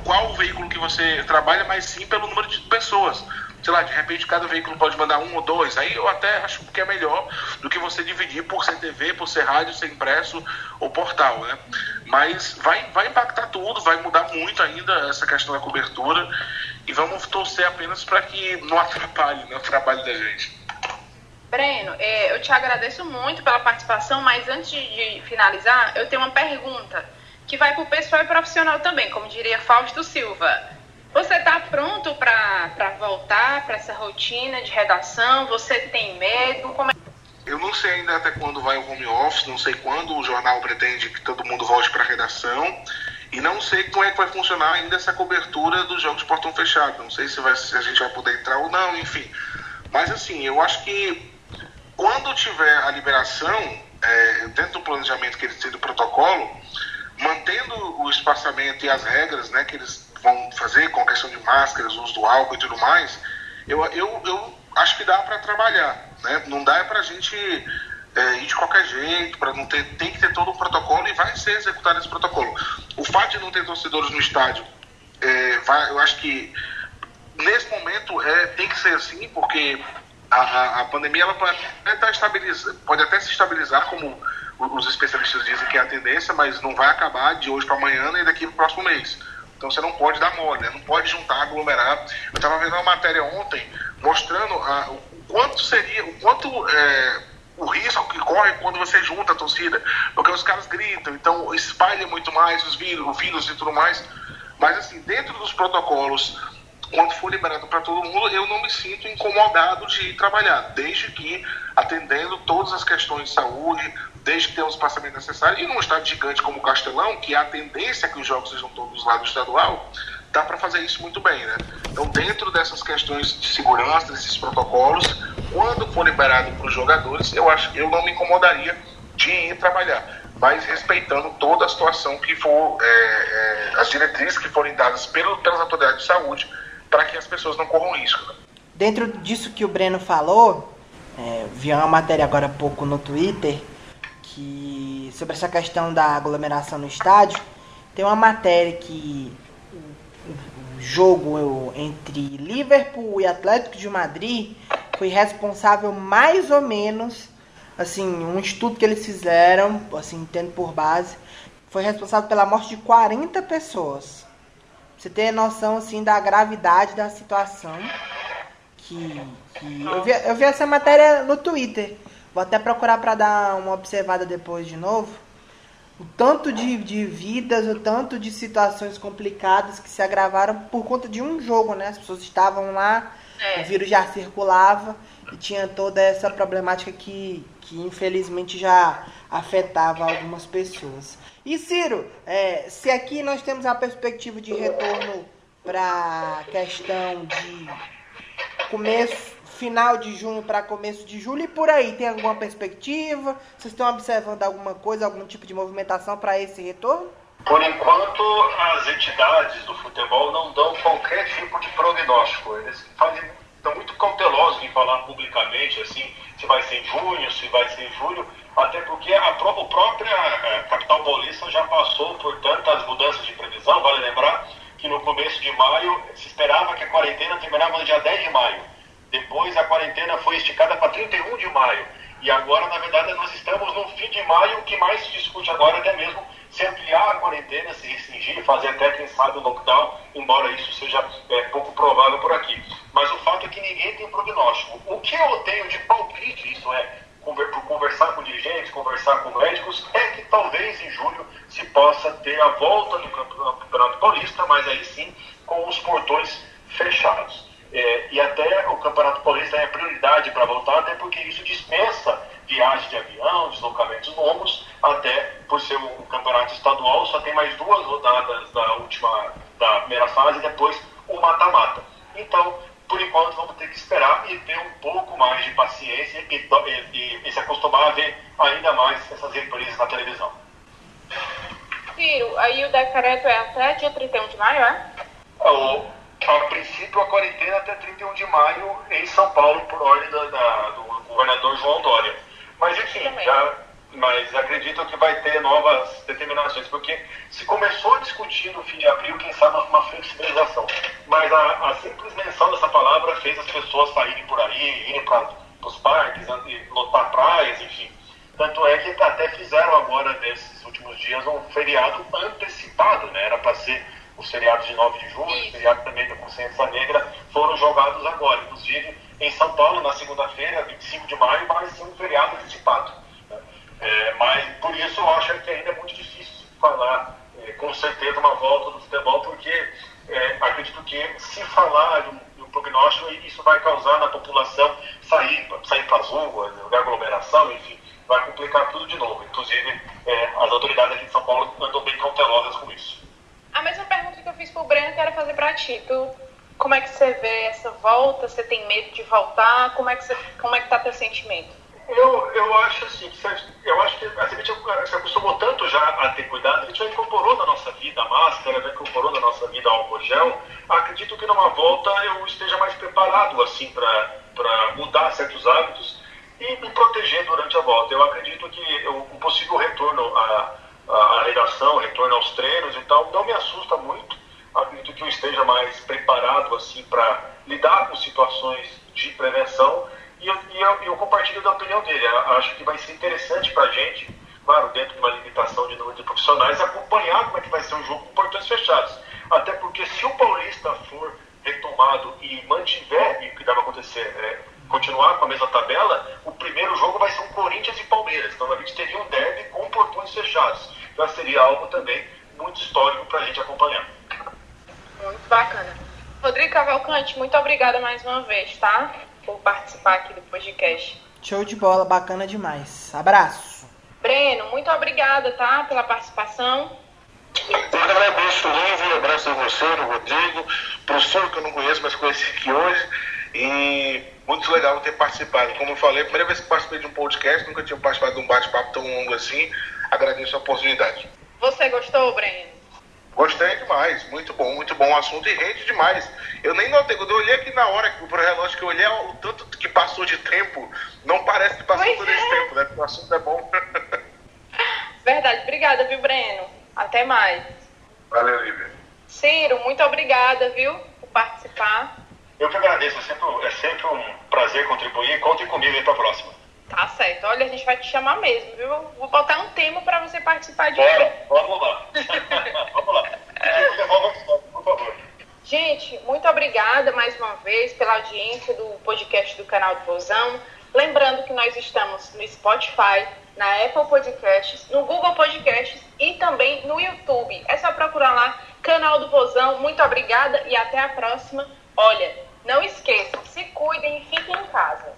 qual veículo que você trabalha, mas sim pelo número de pessoas. Sei lá, de repente cada veículo pode mandar 1 ou 2, aí eu até acho que é melhor do que você dividir por ser TV, por ser rádio, ser impresso ou portal, né? Mas vai impactar tudo, vai mudar muito ainda essa questão da cobertura, e vamos torcer apenas para que não atrapalhe, né, o trabalho da gente. Breno, eu te agradeço muito pela participação, mas antes de finalizar, eu tenho uma pergunta que vai para o pessoal e profissional também, como diria Fausto Silva. Você está pronto para voltar para essa rotina de redação? Você tem medo? Eu não sei ainda até quando vai o home office, não sei quando o jornal pretende que todo mundo volte para a redação, e não sei como é que vai funcionar ainda essa cobertura dos jogos de portão fechado. Não sei se a gente vai poder entrar ou não, enfim. Mas assim, eu acho que quando tiver a liberação, dentro do planejamento que eles têm do protocolo, mantendo o espaçamento e as regras, né, que eles vão fazer com a questão de máscaras, uso do álcool e tudo mais, eu acho que dá para trabalhar, né? Não dá para a gente ir de qualquer jeito, tem que ter todo um protocolo, e vai ser executado esse protocolo. O fato de não ter torcedores no estádio, eu acho que nesse momento tem que ser assim, porque a pandemia ela pode até se estabilizar, como os especialistas dizem que é a tendência, mas não vai acabar de hoje para amanhã nem daqui para o próximo mês. Então você não pode dar mole, né? Não pode juntar, aglomerar. Eu estava vendo uma matéria ontem mostrando o quanto o risco que corre quando você junta a torcida, porque os caras gritam, então espalha muito mais o vírus e tudo mais. Mas assim, dentro dos protocolos, quando for liberado para todo mundo, eu não me sinto incomodado de ir trabalhar, desde que atendendo todas as questões de saúde, desde que tenha o espaçamento necessário. E num estádio gigante como o Castelão, que a tendência é que os jogos sejam todos lá do estadual, dá para fazer isso muito bem, né? Então, dentro dessas questões de segurança, desses protocolos, quando for liberado para os jogadores, eu não me incomodaria de ir trabalhar, mas respeitando toda a situação que for, as diretrizes que forem dadas pelas autoridades de saúde, para que as pessoas não corram risco. Né? Dentro disso que o Breno falou, vi uma matéria agora há pouco no Twitter, sobre essa questão da aglomeração no estádio. Tem uma matéria que o jogo entre Liverpool e Atlético de Madrid foi responsável mais ou menos, assim, um estudo que eles fizeram, assim, tendo por base, foi responsável pela morte de 40 pessoas. Pra você ter noção, assim, da gravidade da situação. Eu vi essa matéria no Twitter. Vou até procurar para dar uma observada depois de novo. O tanto de vidas, o tanto de situações complicadas que se agravaram por conta de um jogo, né? As pessoas estavam lá, o vírus já circulava e tinha toda essa problemática que infelizmente já afetava algumas pessoas. E Ciro, se aqui nós temos a perspectiva de retorno para questão de final de junho para começo de julho, e por aí, tem alguma perspectiva? Vocês estão observando alguma coisa, algum tipo de movimentação para esse retorno? Por enquanto, as entidades do futebol não dão qualquer tipo de prognóstico. Eles estão muito cautelosos em falar publicamente, assim, se vai ser em junho, se vai ser em julho, até porque a própria capital paulista já passou por tantas mudanças de previsão. Vale lembrar que no começo de maio se esperava que a quarentena terminava no dia 10 de maio. Depois a quarentena foi esticada para 31 de maio. E agora, na verdade, nós estamos no fim de maio. O que mais se discute agora é até mesmo se ampliar a quarentena, se restringir, fazer até, quem sabe, o lockdown, embora isso seja pouco provável por aqui. Mas o fato é que ninguém tem prognóstico. O que eu tenho de palpite, isso por conversar com dirigentes, conversar com médicos, é que talvez em julho se possa ter a volta do Campeonato Paulista, mas aí sim com os portões fechados. E até o Campeonato Paulista é a prioridade para voltar, até porque isso dispensa viagem de avião, deslocamentos longos, até por ser um campeonato estadual, só tem mais 2 rodadas da primeira fase e depois o mata-mata. Então, por enquanto, vamos ter que esperar e ter um pouco mais de paciência e se acostumar a ver ainda mais essas reprises na televisão. Ciro, aí o decreto é até dia 31 de maio, é? A princípio, a quarentena até 31 de maio em São Paulo, por ordem do governador João Dória. Mas, enfim, mas acredito que vai ter novas determinações, porque se começou a discutir no fim de abril, quem sabe uma flexibilização. Mas a simples menção dessa palavra fez as pessoas saírem por aí, irem para os parques, lotar praias, enfim. Tanto é que até fizeram agora, nesses últimos dias, um feriado antecipado, né? Era para ser os feriados de 9 de julho, o feriado também da Consciência Negra, foram jogados agora. Inclusive, em São Paulo, na segunda-feira, 25 de maio, vai ser um feriado antecipado. Mas, por isso, eu acho que ainda é muito difícil falar com certeza uma volta do futebol, porque acredito que, se falar de um prognóstico, isso vai causar na população sair para as ruas, lugar de aglomeração, enfim, vai complicar tudo de novo. Inclusive, as autoridades aqui de São Paulo andam bem cautelosas com isso. A mesma pergunta que eu fiz pro Breno, quero fazer pra ti. Como é que você vê essa volta? Você tem medo de voltar? Como é que tá teu sentimento? Eu acho assim, eu acho que a gente se acostumou tanto já a ter cuidado, a gente já incorporou na nossa vida a máscara, já incorporou na nossa vida o álcool gel. Acredito que numa volta eu esteja mais preparado assim para mudar certos hábitos e me proteger durante a volta. Eu acredito que um possível retorno à redação, retorno aos treinos e tal, não me assusta muito. Acredito que eu esteja mais preparado assim para lidar com situações de prevenção. E eu compartilho da opinião dele. Acho que vai ser interessante para a gente, claro, dentro de uma limitação de número de profissionais, acompanhar como é que vai ser o jogo com portões fechados. até porque se o Paulista for retomado e mantiver, e o que deve acontecer, continuar com a mesma tabela, o primeiro jogo vai ser um Corinthians e Palmeiras. Então a gente teria um derby com portões fechados. Já seria algo também muito histórico para a gente acompanhar. Muito bacana. Rodrigo Cavalcante, muito obrigada mais uma vez, tá? Por participar aqui do podcast. Show de bola, bacana demais. Abraço. Breno, muito obrigada, tá? Pela participação. Eu agradeço, Lívia, abraço a você, o Rodrigo, professor que eu não conheço, mas conheci aqui hoje. E muito legal ter participado. Como eu falei, a primeira vez que participei de um podcast, nunca tinha participado de um bate-papo tão longo assim. Agradeço a oportunidade. Você gostou, Breno? Gostei demais, muito bom o assunto e rende demais. Eu nem notei, quando eu olhei aqui na hora pro relógio, que eu olhei o tanto que passou de tempo, não parece que passou todo esse tempo, né? Porque o assunto é bom. Verdade, obrigada, viu, Breno? Até mais. Valeu, Lívia. Ciro, muito obrigada, viu, por participar. Eu que agradeço, é sempre um prazer contribuir. Contem comigo aí para a próxima. Tá certo. Olha, a gente vai te chamar mesmo, viu? Vou botar um tema para você participar de Vamos lá. Vamos lá. Por favor. Gente, muito obrigada mais uma vez pela audiência do podcast do canal do Vozão. Lembrando que nós estamos no Spotify, na Apple Podcasts, no Google Podcasts e também no YouTube. É só procurar lá, canal do Vozão. Muito obrigada e até a próxima. Olha, não esqueçam, se cuidem e fiquem em casa.